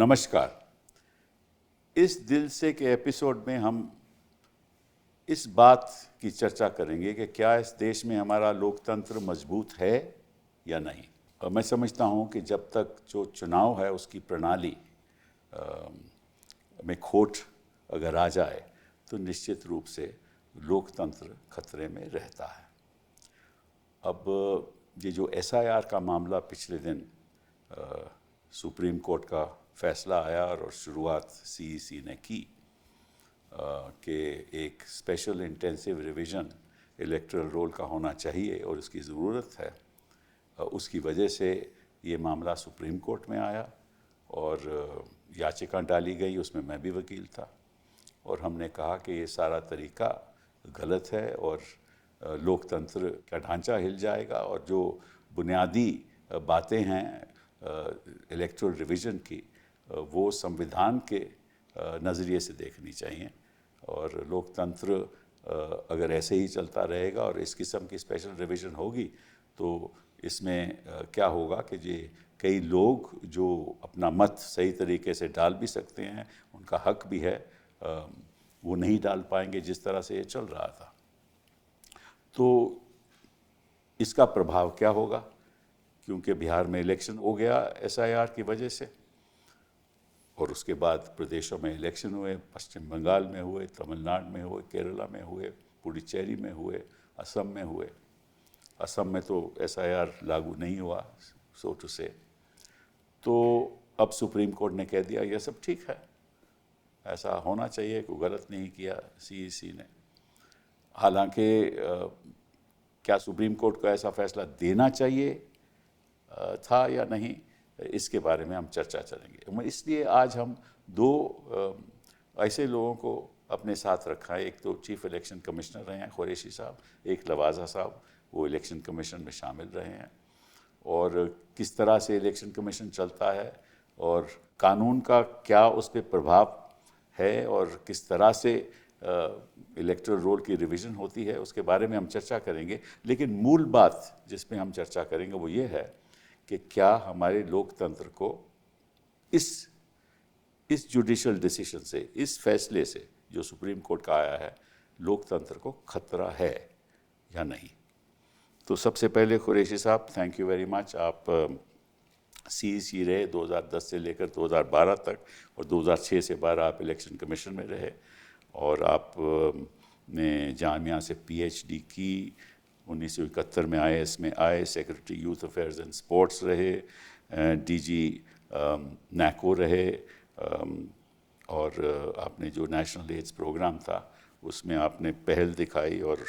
नमस्कार। इस दिल से के एपिसोड में हम इस बात की चर्चा करेंगे कि क्या इस देश में हमारा लोकतंत्र मजबूत है या नहीं। मैं समझता हूं कि जब तक जो चुनाव है उसकी प्रणाली में खोट अगर आ जाए तो निश्चित रूप से लोकतंत्र खतरे में रहता है। अब ये जो SIR का मामला पिछले दिन सुप्रीम कोर्ट का फैसला आया और शुरुआत CEC ने की कि एक special intensive revision electoral roll का होना चाहिए और इसकी ज़रूरत है, उसकी वजह से ये मामला सुप्रीम कोर्ट में आया और याचिका डाली गई। उसमें मैं भी वकील था और हमने कहा कि ये सारा तरीका गलत है और लोकतंत्र का ढांचा हिल जाएगा और जो बुनियादी बातें हैं इलेक्टोरल रिवीजन की वो संविधान के नज़रिए से देखनी चाहिए। और लोकतंत्र अगर ऐसे ही चलता रहेगा और इस किस्म की स्पेशल रिवीजन होगी तो इसमें क्या होगा कि ये कई लोग जो अपना मत सही तरीके से डाल भी सकते हैं, उनका हक भी है, वो नहीं डाल पाएंगे जिस तरह से ये चल रहा था। तो इसका प्रभाव क्या होगा, क्योंकि बिहार में इलेक्शन हो गया SIR की वजह से और उसके बाद प्रदेशों में इलेक्शन हुए, पश्चिम बंगाल में हुए, तमिलनाडु में हुए, केरला में हुए, पुडुचेरी में हुए, असम में हुए। असम में तो SIR लागू नहीं हुआ सो टू से। तो अब सुप्रीम कोर्ट ने कह दिया यह सब ठीक है, ऐसा होना चाहिए, कोई गलत नहीं किया CEC ने। हालांकि क्या सुप्रीम कोर्ट को ऐसा फैसला देना चाहिए था या नहीं, इसके बारे में हम चर्चा करेंगे। इसलिए आज हम दो ऐसे लोगों को अपने साथ रखा है। एक तो चीफ इलेक्शन कमिश्नर रहे हैं कुरैशी साहब, एक लवाजा साहब, वो इलेक्शन कमीशन में शामिल रहे हैं और किस तरह से इलेक्शन कमीशन चलता है और कानून का क्या उस पर प्रभाव है और किस तरह से इलेक्टोरल रोल की रिवीजन होती है, उसके बारे में हम चर्चा करेंगे। लेकिन मूल बात जिस पे हम चर्चा करेंगे वो ये है कि क्या हमारे लोकतंत्र को इस जुडिशियल डिसीजन से, इस फैसले से जो सुप्रीम कोर्ट का आया है, लोकतंत्र को खतरा है या नहीं। तो सबसे पहले कुरैशी साहब, थैंक यू वेरी मच। आप CEC रहे 2010 से लेकर 2012 तक और 2006 से 12 आप इलेक्शन कमीशन में रहे और आप ने जामिया से PhD की, 1971 में IAS में आए, secretary youth affairs and sports रहे, DG NACO रहे और आपने जो नेशनल एड्स प्रोग्राम था उसमें आपने पहल दिखाई और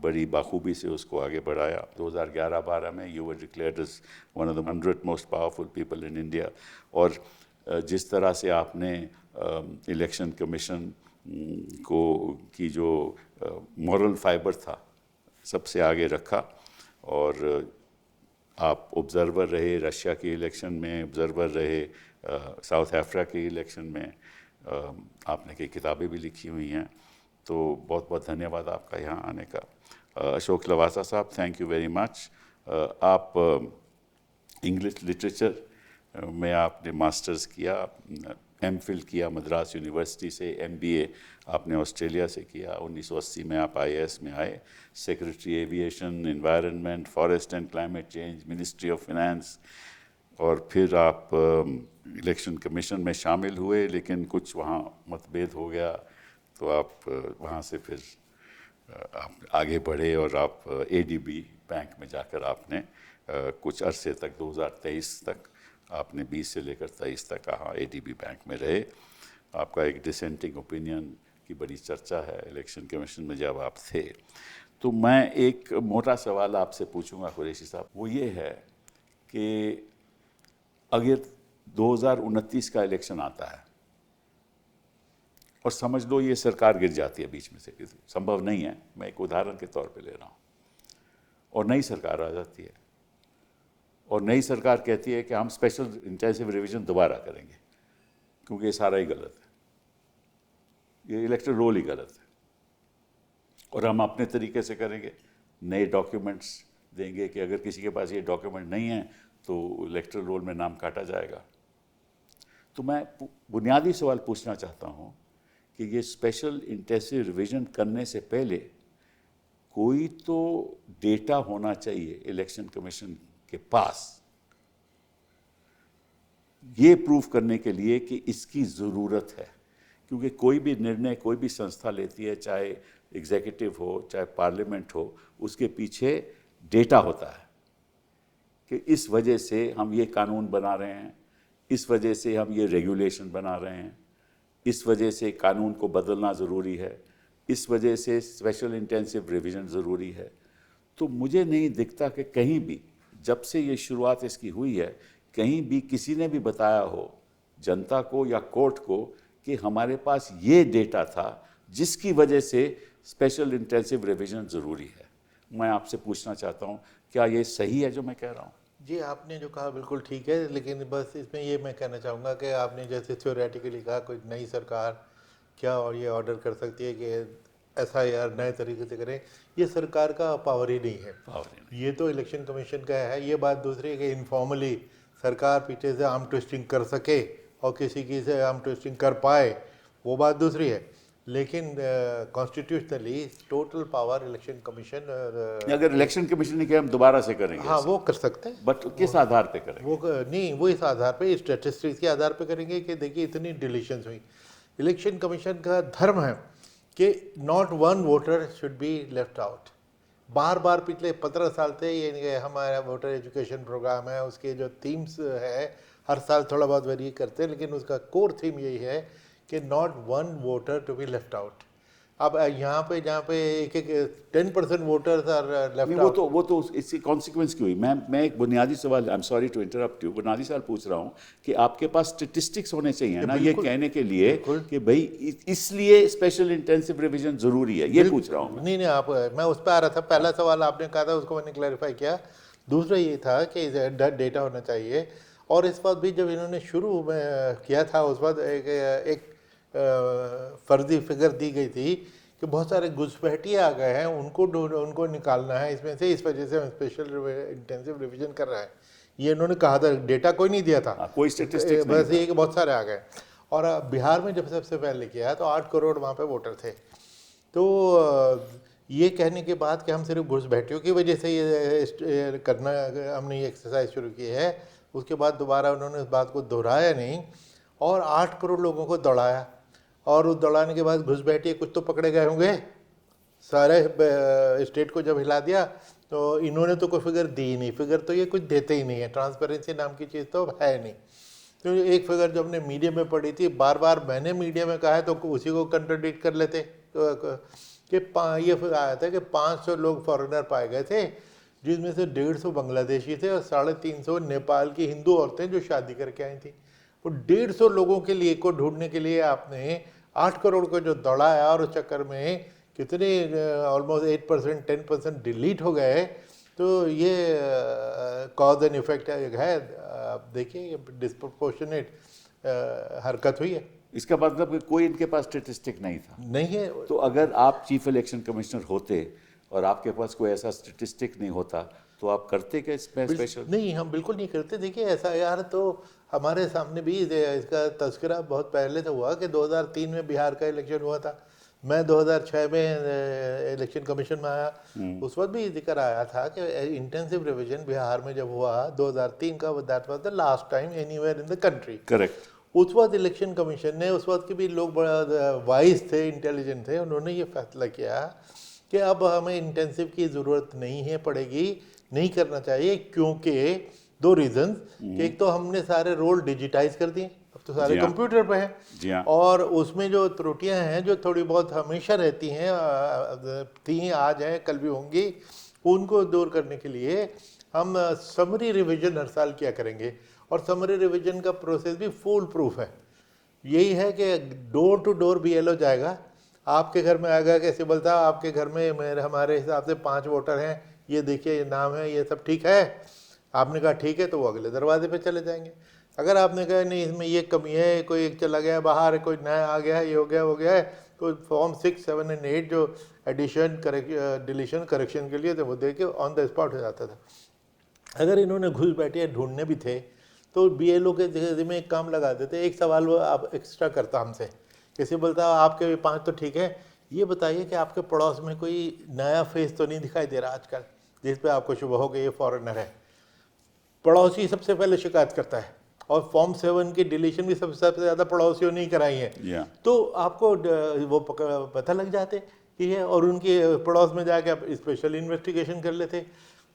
बड़ी बाखूबी से उसको आगे बढ़ाया। 2011-12 में you were declared as one of the 100 most powerful people in India. और जिस तरह से आपने इलेक्शन कमीशन को की जो मॉरल फाइबर था सबसे आगे रखा और आप ऑब्जर्वर रहे रशिया के इलेक्शन में, ऑब्जर्वर रहे साउथ अफ्रीका के इलेक्शन में, आपने कई किताबें भी लिखी हुई हैं। तो बहुत बहुत धन्यवाद आपका यहाँ आने का। अशोक लवासा साहब, थैंक यू वेरी मच। आप इंग्लिश लिटरेचर में आपने मास्टर्स किया, MPhil किया मद्रास यूनिवर्सिटी से, MBA आपने ऑस्ट्रेलिया से किया। 1980 में आप IAS में आए, secretary aviation, environment, forest and climate change, ministry of finance, और फिर आप इलेक्शन कमीशन में शामिल हुए लेकिन कुछ वहाँ मतभेद हो गया तो आप वहाँ से फिर आप आगे बढ़े और आप ADB बैंक में जाकर आपने कुछ अरसे तक 2023 तक आपने 20 से लेकर 23 तक कहा ADB बैंक में रहे। आपका एक डिसेंटिंग ओपिनियन की बड़ी चर्चा है इलेक्शन कमीशन में जब आप थे। तो मैं एक मोटा सवाल आपसे पूछूंगा कुरैशी साहब, वो ये है कि अगर 2029 का इलेक्शन आता है और समझ लो ये सरकार गिर जाती है बीच में से, संभव नहीं है, मैं एक उदाहरण के तौर पे ले रहा हूँ, और नई सरकार आ जाती है और नई सरकार कहती है कि हम स्पेशल इंटेंसिव रिवीजन दोबारा करेंगे क्योंकि ये सारा ही गलत है, ये इलेक्टोरल रोल ही गलत है और हम अपने तरीके से करेंगे, नए डॉक्यूमेंट्स देंगे कि अगर किसी के पास ये डॉक्यूमेंट नहीं है तो इलेक्टोरल रोल में नाम काटा जाएगा। तो मैं बुनियादी सवाल पूछना चाहता हूँ कि ये स्पेशल इंटेंसिव रिवीजन करने से पहले कोई तो डेटा होना चाहिए इलेक्शन कमीशन के पास ये प्रूव करने के लिए कि इसकी ज़रूरत है, क्योंकि कोई भी निर्णय कोई भी संस्था लेती है, चाहे एग्जीक्यूटिव हो चाहे पार्लियामेंट हो, उसके पीछे डेटा होता है कि इस वजह से हम ये कानून बना रहे हैं, इस वजह से हम ये रेगुलेशन बना रहे हैं, इस वजह से कानून को बदलना ज़रूरी है, इस वजह से स्पेशल इंटेंसिव रिवीजन ज़रूरी है। तो मुझे नहीं दिखता कि कहीं भी जब से ये शुरुआत इसकी हुई है कहीं भी किसी ने भी बताया हो जनता को या कोर्ट को कि हमारे पास ये डेटा था जिसकी वजह से स्पेशल इंटेंसिव रिवीजन ज़रूरी है। मैं आपसे पूछना चाहता हूँ, क्या ये सही है जो मैं कह रहा हूँ? जी, आपने जो कहा बिल्कुल ठीक है, लेकिन बस इसमें ये मैं कहना चाहूँगा कि आपने जैसे थ्योरेटिकली कहा कोई नई सरकार क्या और ये ऑर्डर कर सकती है कि SIR नए तरीके से करें, ये सरकार का पावर ही नहीं है। ये तो इलेक्शन कमीशन का है। ये बात दूसरी है कि इनफॉर्मली सरकार पीछे से आर्म ट्विस्टिंग कर सके और किसी की से आर्म ट्विस्टिंग कर पाए, वो बात दूसरी है। लेकिन constitutionally total power election commission, अगर इलेक्शन कमीशन ने किया हम दोबारा से करेंगे, हाँ वो कर सकते हैं, बट किस आधार पे करेंगे? वो नहीं, वो इस आधार पे स्टैटिस्टिक्स के आधार पे करेंगे कि देखिए इतनी डिलीशंस हुई। इलेक्शन कमीशन का धर्म है कि not one voter should be left out. बार बार पिछले 15 साल से ये हमारा वोटर एजुकेशन प्रोग्राम है, उसके जो थीम्स है हर साल थोड़ा बहुत वेरी करते हैं, लेकिन उसका कोर थीम यही है कि not one voter to be left out. अब यहाँ पे जहाँ पे एक 10% वोटर्स आर लेफ्ट आउट, वो तो इसकी कॉन्सिक्वेंस क्यों हुई? मैं एक बुनियादी सवाल, I am sorry to interrupt you, बुनियादी सवाल पूछ रहा हूँ कि आपके पास स्टेटिस्टिक्स होने चाहिए ना ये कहने के लिए कि भाई इसलिए स्पेशल इंटेंसिव रिवीजन जरूरी है, ये पूछ रहा हूँ। नहीं आप, मैं उस पर आ रहा था। पहला सवाल आपने कहा था, उसको मैंने क्लैरिफाई किया। दूसरा ये था कि डेटा होना चाहिए, और इस बात भी जब इन्होंने शुरू में किया था उस वक्त एक फर्जी फिगर दी गई थी कि बहुत सारे घुसपैठिए आ गए हैं, उनको निकालना है इसमें से, इस वजह से हम स्पेशल इंटेंसिव रिवीजन कर रहे हैं। ये इन्होंने कहा था, डेटा कोई नहीं दिया था, कोई स्टैटिस्टिक्स बस ये कि बहुत सारे आ गए। और बिहार में जब सबसे पहले किया तो 8 करोड़ वहाँ पे वोटर थे। तो ये कहने के बाद कि हम सिर्फ घुसपैठियों की वजह से ये करना, हमने ये एक्सरसाइज शुरू की है, उसके बाद दोबारा उन्होंने इस बात को दोहराया नहीं और 8 करोड़ लोगों को दौड़ाया। और उस दौड़ाने के बाद घुसपैठिए कुछ तो पकड़े गए होंगे, सारे स्टेट को जब हिला दिया तो इन्होंने तो कोई फिगर दी ही नहीं। फिगर तो ये कुछ देते ही नहीं है, ट्रांसपेरेंसी नाम की चीज़ तो है नहीं। तो एक फिगर जब हमने मीडिया में पढ़ी थी, बार बार मैंने मीडिया में कहा है तो उसी को कंट्राडिक्ट कर लेते कि ये फिर आया था कि 500 लोग फॉरेनर पाए गए थे, जिसमें से 150 बांग्लादेशी थे और 350 नेपाल की हिंदू औरतें जो शादी करके आई थी। वो 150 लोगों के लिए को ढूंढने के लिए आपने 8 करोड़ को जो दौड़ाया, और उस चक्कर में कितने ऑलमोस्ट 8% 10% डिलीट हो गए। तो ये कॉज एंड इफेक्ट है, देखिए डिस्प्रोपोर्शनेट हरकत हुई है। इसका मतलब कि कोई इनके पास स्टेटिस्टिक नहीं था? नहीं है। तो अगर आप चीफ इलेक्शन कमिश्नर होते और आपके पास कोई ऐसा स्टेटिस्टिक नहीं होता तो आप करते क्या इसमें स्पेशल? नहीं, हम बिल्कुल नहीं करते। देखिए ऐसा यार, तो हमारे सामने भी इसका तस्करा बहुत पहले से हुआ कि 2003 में बिहार का इलेक्शन हुआ था, मैं 2006 में इलेक्शन कमीशन में आया, उस वक्त भी जिक्र आया था कि इंटेंसिव रिवीजन बिहार में जब हुआ 2003 का, that was the last time anywhere in the country. Correct. उस वक्त इलेक्शन कमीशन ने, उस वक्त के भी लोग बड़ा वाइज थे, इंटेलिजेंट थे, उन्होंने ये फैसला किया कि अब हमें इंटेंसिव की ज़रूरत नहीं है, पड़ेगी, नहीं करना चाहिए, क्योंकि 2 रीजन। एक तो हमने सारे रोल डिजिटाइज कर दिए, अब तो सारे कंप्यूटर पे हैं, और उसमें जो त्रुटियां हैं जो थोड़ी बहुत हमेशा रहती हैं, थी, आज हैं, कल भी होंगी, उनको दूर करने के लिए हम समरी रिवीजन हर साल किया करेंगे। और समरी रिवीजन का प्रोसेस भी फुल प्रूफ है। यही है कि डोर टू डोर BLO जाएगा, आपके घर में आएगा कि सिबल साहब आपके घर में हमारे हिसाब से 5 वोटर हैं, ये देखिए ये नाम है, ये सब ठीक है। आपने कहा ठीक है, तो वो अगले दरवाजे पे चले जाएंगे। अगर आपने कहा नहीं इसमें ये कमी है, कोई एक चला गया बाहर, कोई नया आ गया है, ये हो गया वो गया है, तो फॉर्म 6, 7 और 8 जो एडिशन डिलीशन करेक्शन के लिए थे वो दे के ऑन द स्पॉट हो जाता था। अगर इन्होंने घुसपैठिए ढूंढने भी थे तो BLO के जिम्मे एक काम लगा देते, एक सवाल वो आप एक्स्ट्रा करता हमसे, किसी बोलता आपके 5 तो ठीक है, ये बताइए कि आपके पड़ोस में कोई नया फेस तो नहीं दिखाई दे रहा आजकल जिस पे आपको शुभ हो गया ये फॉरेनर है। पड़ोसी सबसे पहले शिकायत करता है, और फॉर्म 7 की डिलीशन भी सबसे ज़्यादा पड़ोसियों ने ही कराई है। तो आपको वो पता लग जाते कि ये, और उनके पड़ोस में जाके आप स्पेशल इन्वेस्टिगेशन कर लेते,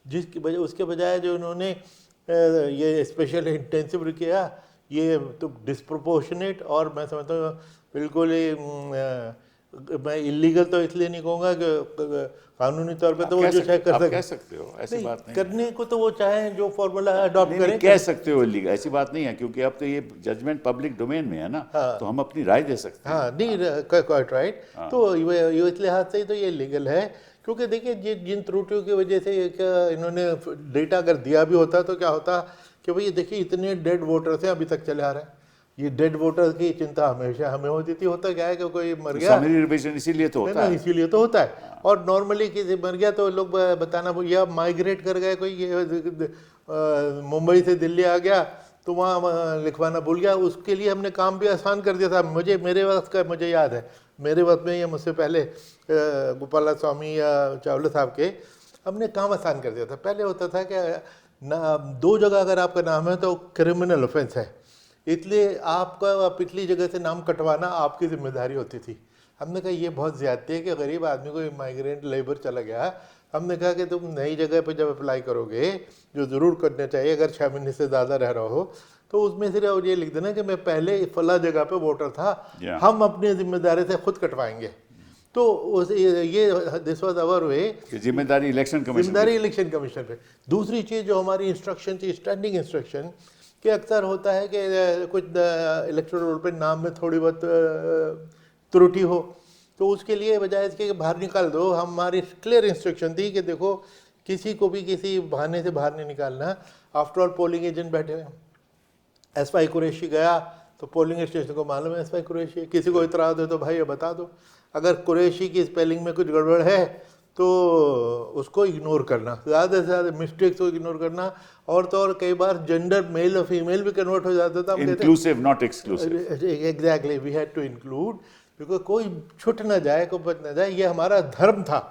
जिसकी वजह उसके बजाय जो उन्होंने ये स्पेशल इंटेंसिव किया, ये तो डिस्प्रोपोर्शनेट, और मैं समझता हूँ बिल्कुल ही मैं इलीगल तो इसलिए नहीं कहूँगा कि कानूनी तौर पे तो वो जो चाहे कर सकते हो, ऐसी बात नहीं करने को तो वो चाहे जो फॉर्मूला अडॉप्ट करें, कह सकते हो इलीगल, ऐसी बात नहीं है, क्योंकि अब तो ये जजमेंट पब्लिक डोमेन में है ना। तो हम अपनी राय दे सकते हैं। हाँ नहीं, क्वाइट राइट। तो ये इस लिहाज से ही तो ये लीगल है, क्योंकि देखिए जिन त्रुटियों की वजह से इन्होंने डेटा अगर दिया भी होता तो क्या होता कि भाई देखिए इतने डेड वोटर्स हैं अभी तक चले आ रहे हैं, ये डेड वोटर्स की चिंता हमेशा हमें होती थी। होता क्या है कि कोई मर गया, रिजर्वेशन इसीलिए तो होता है, इसीलिए तो होता है। और नॉर्मली किसी मर गया तो लोग बताना, या माइग्रेट कर गए कोई, मुंबई से दिल्ली आ गया तो वहाँ लिखवाना भूल गया, उसके लिए हमने काम भी आसान कर दिया था। मेरे वक्त का मुझे याद है, मेरे वक्त में या मुझसे पहले गोपाला स्वामी या चावला साहब के, हमने काम आसान कर दिया था। पहले होता था कि ना 2 जगह अगर आपका नाम है तो क्रिमिनल ऑफेंस है, इसलिए आपका पिछली जगह से नाम कटवाना आपकी जिम्मेदारी होती थी। हमने कहा ये बहुत ज़्यादती है कि गरीब आदमी को माइग्रेंट लेबर चला गया। हमने कहा कि तुम नई जगह पर जब अप्लाई करोगे, जो ज़रूर करना चाहिए अगर 6 महीने से ज़्यादा रह रहे हो, तो उसमें सिर्फ ये लिख देना कि मैं पहले फला जगह पे वोटर था, हम अपनी जिम्मेदारी से खुद कटवाएंगे। तो ये दिस वाज आवर वे, जिम्मेदारी इलेक्शन कमीशन पे। दूसरी चीज़ जो हमारी इंस्ट्रक्शन थी, स्टैंडिंग इंस्ट्रक्शन, कि अक्सर होता है कि कुछ इलेक्टोरल रोल पे नाम में थोड़ी बहुत त्रुटि हो, तो उसके लिए बजाय इसके कि बाहर निकाल दो, हमारी क्लियर इंस्ट्रक्शन थी कि देखो किसी को भी किसी बहाने से बाहर नहीं निकालना। आफ्टर ऑल पोलिंग एजेंट बैठे हुए, एसवाई कुरैशी गया तो पोलिंग स्टेशन को मालूम है एसवाई कुरैशी, किसी को इतराज़ हो तो भाई ये बता दो, अगर कुरैशी की स्पेलिंग में कुछ गड़बड़ है तो उसको इग्नोर करना, ज़्यादा से ज़्यादा मिस्टेक्स को इग्नोर करना। और तो और कई बार जेंडर मेल और फीमेल भी कन्वर्ट हो जाता था, inclusive not exclusive, exactly, we had to include, because कोई छूट ना जाए, कोई बच ना जाए, ये हमारा धर्म था।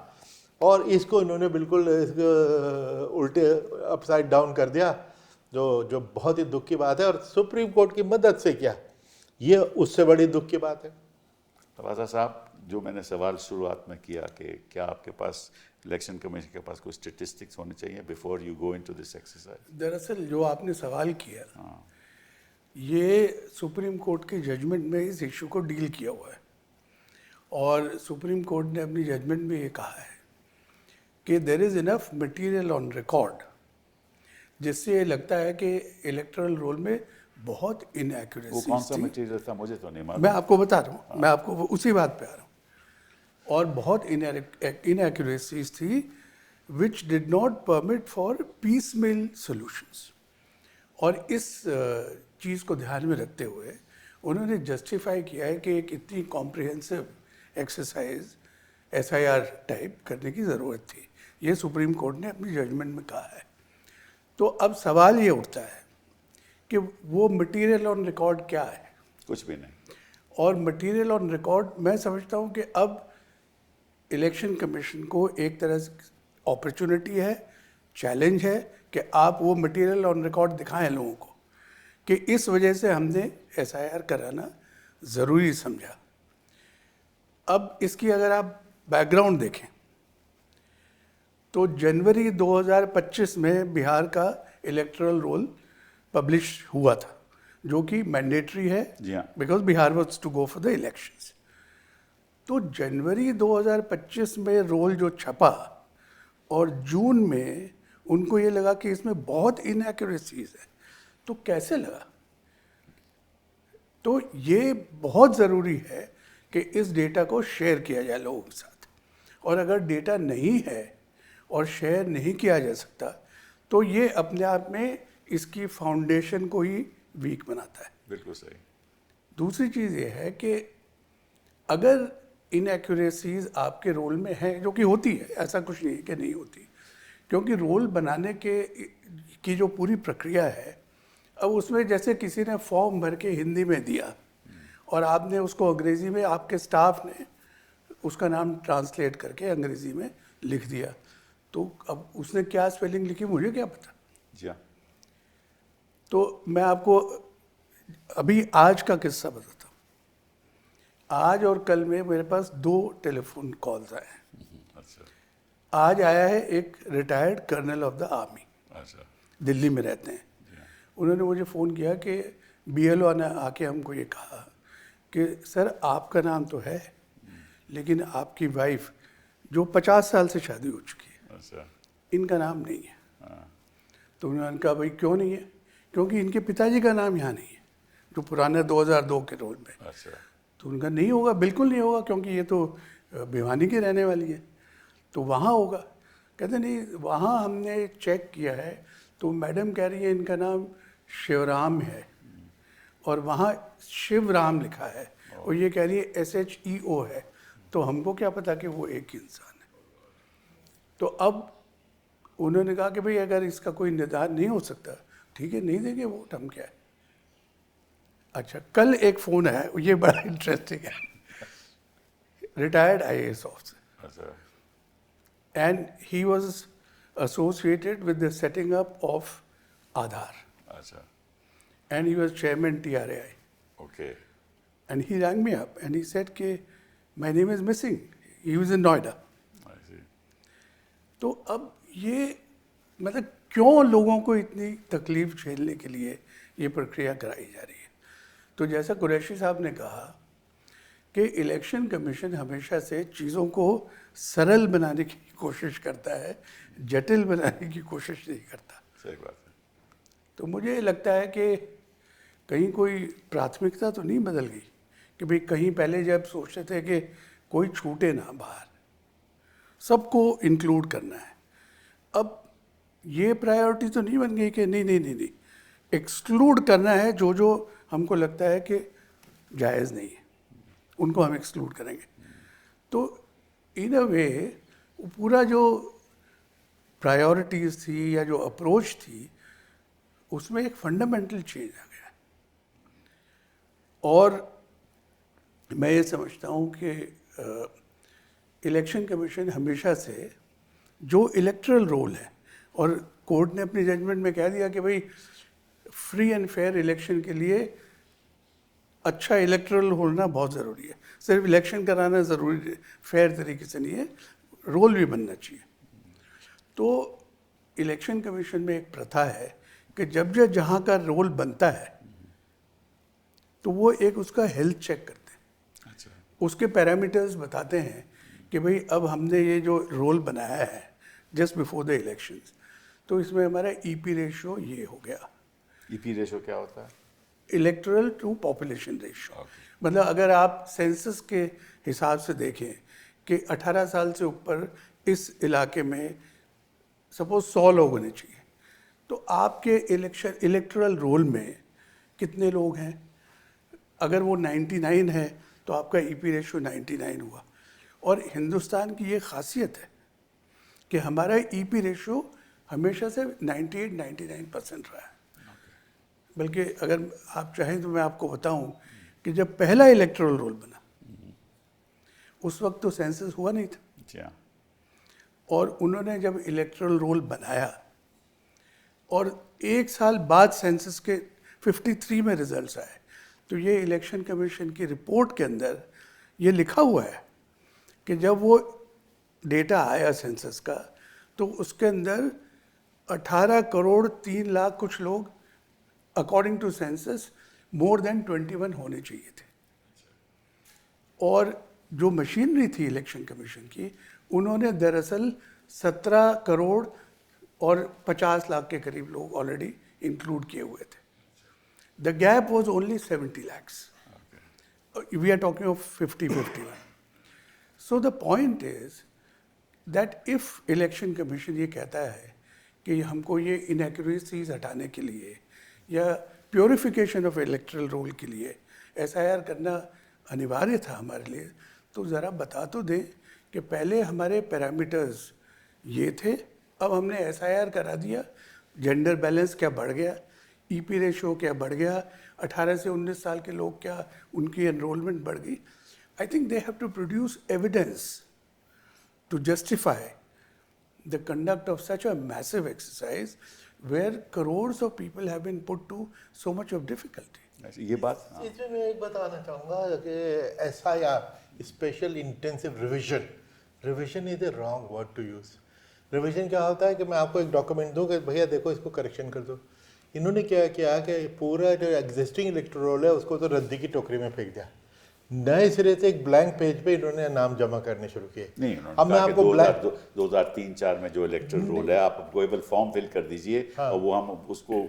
और इसको इन्होंने बिल्कुल उल्टे अपसाइड डाउन कर दिया, जो बहुत ही दुख की बात है। और सुप्रीम कोर्ट की मदद से किया, ये उससे बड़ी दुख की बात है। तबासा साहब, जो मैंने सवाल शुरुआत में किया कि क्या आपके पास इलेक्शन कमीशन के पास कोई स्टेटिस्टिक्स होने चाहिए before you go into this exercise? दरअसल जो आपने सवाल किया, ये सुप्रीम कोर्ट के जजमेंट में इस इशू को डील किया हुआ है, और सुप्रीम कोर्ट ने अपनी जजमेंट में ये कहा है कि there is enough material on record, जिससे ये लगता है कि इलेक्टोरल रोल में बहुत इनएक्यूरेसी। वो कौन सा मटेरियल था मुझे तो नहीं मालूम। मैं आपको बता रहा हूँ, मैं आपको उसी बात पे आ रहा हूँ। और बहुत इनएक्यूरेसीज थी which did not permit for piecemeal solutions. और इस चीज़ को ध्यान में रखते हुए उन्होंने जस्टिफाई किया है कि एक इतनी कॉम्प्रिहेंसिव एक्सरसाइज SIR टाइप करने की ज़रूरत थी। ये सुप्रीम कोर्ट ने अपनी जजमेंट में कहा है। तो अब सवाल ये उठता है कि वो मटेरियल ऑन रिकॉर्ड क्या है? कुछ भी नहीं। और मटेरियल ऑन रिकॉर्ड, मैं समझता हूँ कि अब इलेक्शन कमीशन को एक तरह से अपॉर्चुनिटी है, चैलेंज है कि आप वो मटेरियल ऑन रिकॉर्ड दिखाएं लोगों को कि इस वजह से हमने SIR कराना ज़रूरी समझा। अब इसकी अगर आप बैकग्राउंड देखें तो जनवरी 2025 में बिहार का इलेक्टोरल रोल पब्लिश हुआ था, जो कि मैंडेटरी है because Bihar was to go for the elections. तो जनवरी 2025 में रोल जो छपा और जून में उनको ये लगा कि इसमें बहुत इनएक्यूरेसीज है, तो कैसे लगा? तो ये बहुत ज़रूरी है कि इस डेटा को शेयर किया जाए लोगों के साथ, और अगर डेटा नहीं है और शेयर नहीं किया जा सकता तो ये अपने आप में इसकी फाउंडेशन को ही वीक बनाता है। बिल्कुल सही। दूसरी चीज़ ये है कि अगर इनएक्यूरेसीज आपके रोल में है, जो कि होती है, ऐसा कुछ नहीं है कि नहीं होती, क्योंकि रोल बनाने की जो पूरी प्रक्रिया है अब उसमें जैसे किसी ने फॉर्म भर के हिंदी में दिया और आपने उसको अंग्रेज़ी में, आपके स्टाफ ने उसका नाम ट्रांसलेट करके अंग्रेज़ी में लिख दिया, तो अब उसने क्या स्पेलिंग लिखी मुझे क्या पता। जी हाँ। तो मैं आपको अभी आज का किस्सा बताता हूँ। आज और कल में मेरे पास 2 टेलीफोन कॉल्स आए हैं। अच्छा आज आया है एक retired colonel of the army, अच्छा दिल्ली में रहते हैं। उन्होंने मुझे फ़ोन किया कि BLO ने आके हमको ये कहा कि सर आपका नाम तो है लेकिन आपकी वाइफ जो 50 साल से शादी हो चुकी है, अच्छा इनका नाम नहीं है। हाँ तो उन्होंने कहा भाई क्यों नहीं है? क्योंकि इनके पिताजी का नाम यहाँ नहीं है, जो पुराने 2002 के रोल में। अच्छा तो उनका नहीं होगा, बिल्कुल नहीं होगा, क्योंकि ये तो भिवानी की रहने वाली है, तो वहाँ होगा। कहते नहीं, वहाँ हमने चेक किया है तो मैडम कह रही है इनका नाम शिवराम है और वहाँ शिवराम लिखा है और ये कह रही है SHEO है, तो हमको क्या पता कि वो एक ही इंसान है। तो अब उन्होंने कहा कि भाई अगर इसका कोई निदान नहीं हो सकता, ठीक है नहीं देंगे वोट, हम क्या है। अच्छा, कल एक फ़ोन आया, ये बड़ा इंटरेस्टिंग है। रिटायर्ड IAS ऑफिसर, अच्छा and he was associated with the setting up of Aadhaar, अच्छा and he was chairman TRAI. Okay And he rang me up and he said कि my name is missing. He was in Noida. आई सी तो अब ये मतलब क्यों लोगों को इतनी तकलीफ झेलने के लिए ये प्रक्रिया कराई जा रही है। तो जैसा कुरैशी साहब ने कहा कि इलेक्शन कमीशन हमेशा से चीज़ों को सरल बनाने की कोशिश करता है, जटिल बनाने की कोशिश नहीं करता। सही बात है। तो मुझे लगता है कि कहीं कोई प्राथमिकता तो नहीं बदल गई कि भाई कहीं पहले जब सोचते थे कि कोई छूटे ना बाहर, सबको इंक्लूड करना है, अब ये प्रायोरिटी तो नहीं बन गई कि नहीं नहीं नहीं नहीं एक्सक्लूड करना है, जो जो हमको लगता है कि जायज़ नहीं है उनको हम एक्सक्लूड करेंगे। तो इन अ वे पूरा जो प्रायोरिटीज़ थी या जो अप्रोच थी उसमें एक फंडामेंटल चेंज आ गया। और मैं ये समझता हूँ कि इलेक्शन कमीशन हमेशा से जो इलेक्टरल रोल है, और कोर्ट ने अपनी जजमेंट में कह दिया कि भाई फ्री एंड फेयर इलेक्शन के लिए अच्छा इलेक्टरल होना बहुत ज़रूरी है, सिर्फ इलेक्शन कराना ज़रूरी फेयर तरीके से नहीं है, रोल भी बनना चाहिए। तो इलेक्शन कमीशन में एक प्रथा है कि जब जहाँ का रोल बनता है तो वो एक उसका हेल्थ चेक करते हैं, अच्छा उसके पैरामीटर्स बताते हैं कि भाई अब हमने ये जो रोल बनाया है जस्ट बिफोर द इलेक्शंस, तो इसमें हमारा EP रेशियो ये हो गया। EP रेशो क्या होता है? Electoral to population ratio, Okay. मतलब अगर आप सेंसस के हिसाब से देखें कि 18 साल से ऊपर इस इलाके में सपोज 100 लोग होने चाहिए, तो आपके इलेक्टोरल रोल में कितने लोग हैं? अगर वो 99 है तो आपका EP रेशियो 99 हुआ। और हिंदुस्तान की ये खासियत है कि हमारा EP रेशियो हमेशा से 98-99% रहा है। बल्कि अगर आप चाहें तो मैं आपको बताऊं कि जब पहला इलेक्टोरल रोल बना उस वक्त तो सेंसस हुआ नहीं था, जी हाँ और उन्होंने जब इलेक्टोरल रोल बनाया और 1 साल बाद सेंसस के 53 में रिजल्ट्स आए, तो ये इलेक्शन कमीशन की रिपोर्ट के अंदर ये लिखा हुआ है कि जब वो डेटा आया सेंसस का तो उसके अंदर 18 करोड़ 3 लाख कुछ लोग according to census more than 21 होने चाहिए थे। और जो मशीनरी थी इलेक्शन कमीशन की, उन्होंने दरअसल 17 करोड़ और 50 लाख के करीब लोग ऑलरेडी इंक्लूड किए हुए थे। The gap was only 70 lakhs. We are talking of 50-51. So the point is that if election commission ये कहता है कि हमको ये इनएक्यूरेसीज हटाने के लिए या प्योरिफिकेशन ऑफ इलेक्टरल रोल के लिए SIR करना अनिवार्य था हमारे लिए, तो ज़रा बता तो दें कि पहले हमारे पैरामीटर्स ये थे, अब हमने SIR करा दिया, जेंडर बैलेंस क्या बढ़ गया, ईपी रेशो क्या बढ़ गया, 18 से 19 साल के लोग क्या उनकी एनरोलमेंट बढ़ गई? I think they have to produce evidence to justify the conduct of such a massive exercise where crores of people have been put to so much of difficulty. ये बात हाँ। इसमें मैं एक बताना चाहूँगा कि SIR special intensive revision is the wrong word to use. Revision क्या होता है कि मैं आपको एक डॉक्यूमेंट दूँ कि भैया देखो इसको करेक्शन कर दो। इन्होंने क्या किया कि पूरा जो एग्जिस्टिंग इलेक्टोरल रोल है उसको तो रद्दी की टोकरी में फेंक दिया, नए सिरे से एक ब्लैंक पेज पे इन्होंने नाम जमा करने शुरू किए। नहीं, अब मैं आपको 2003-4 में जो इलेक्टोरल रोल है आप केवल फॉर्म फिल कर दीजिए और वो हम उसको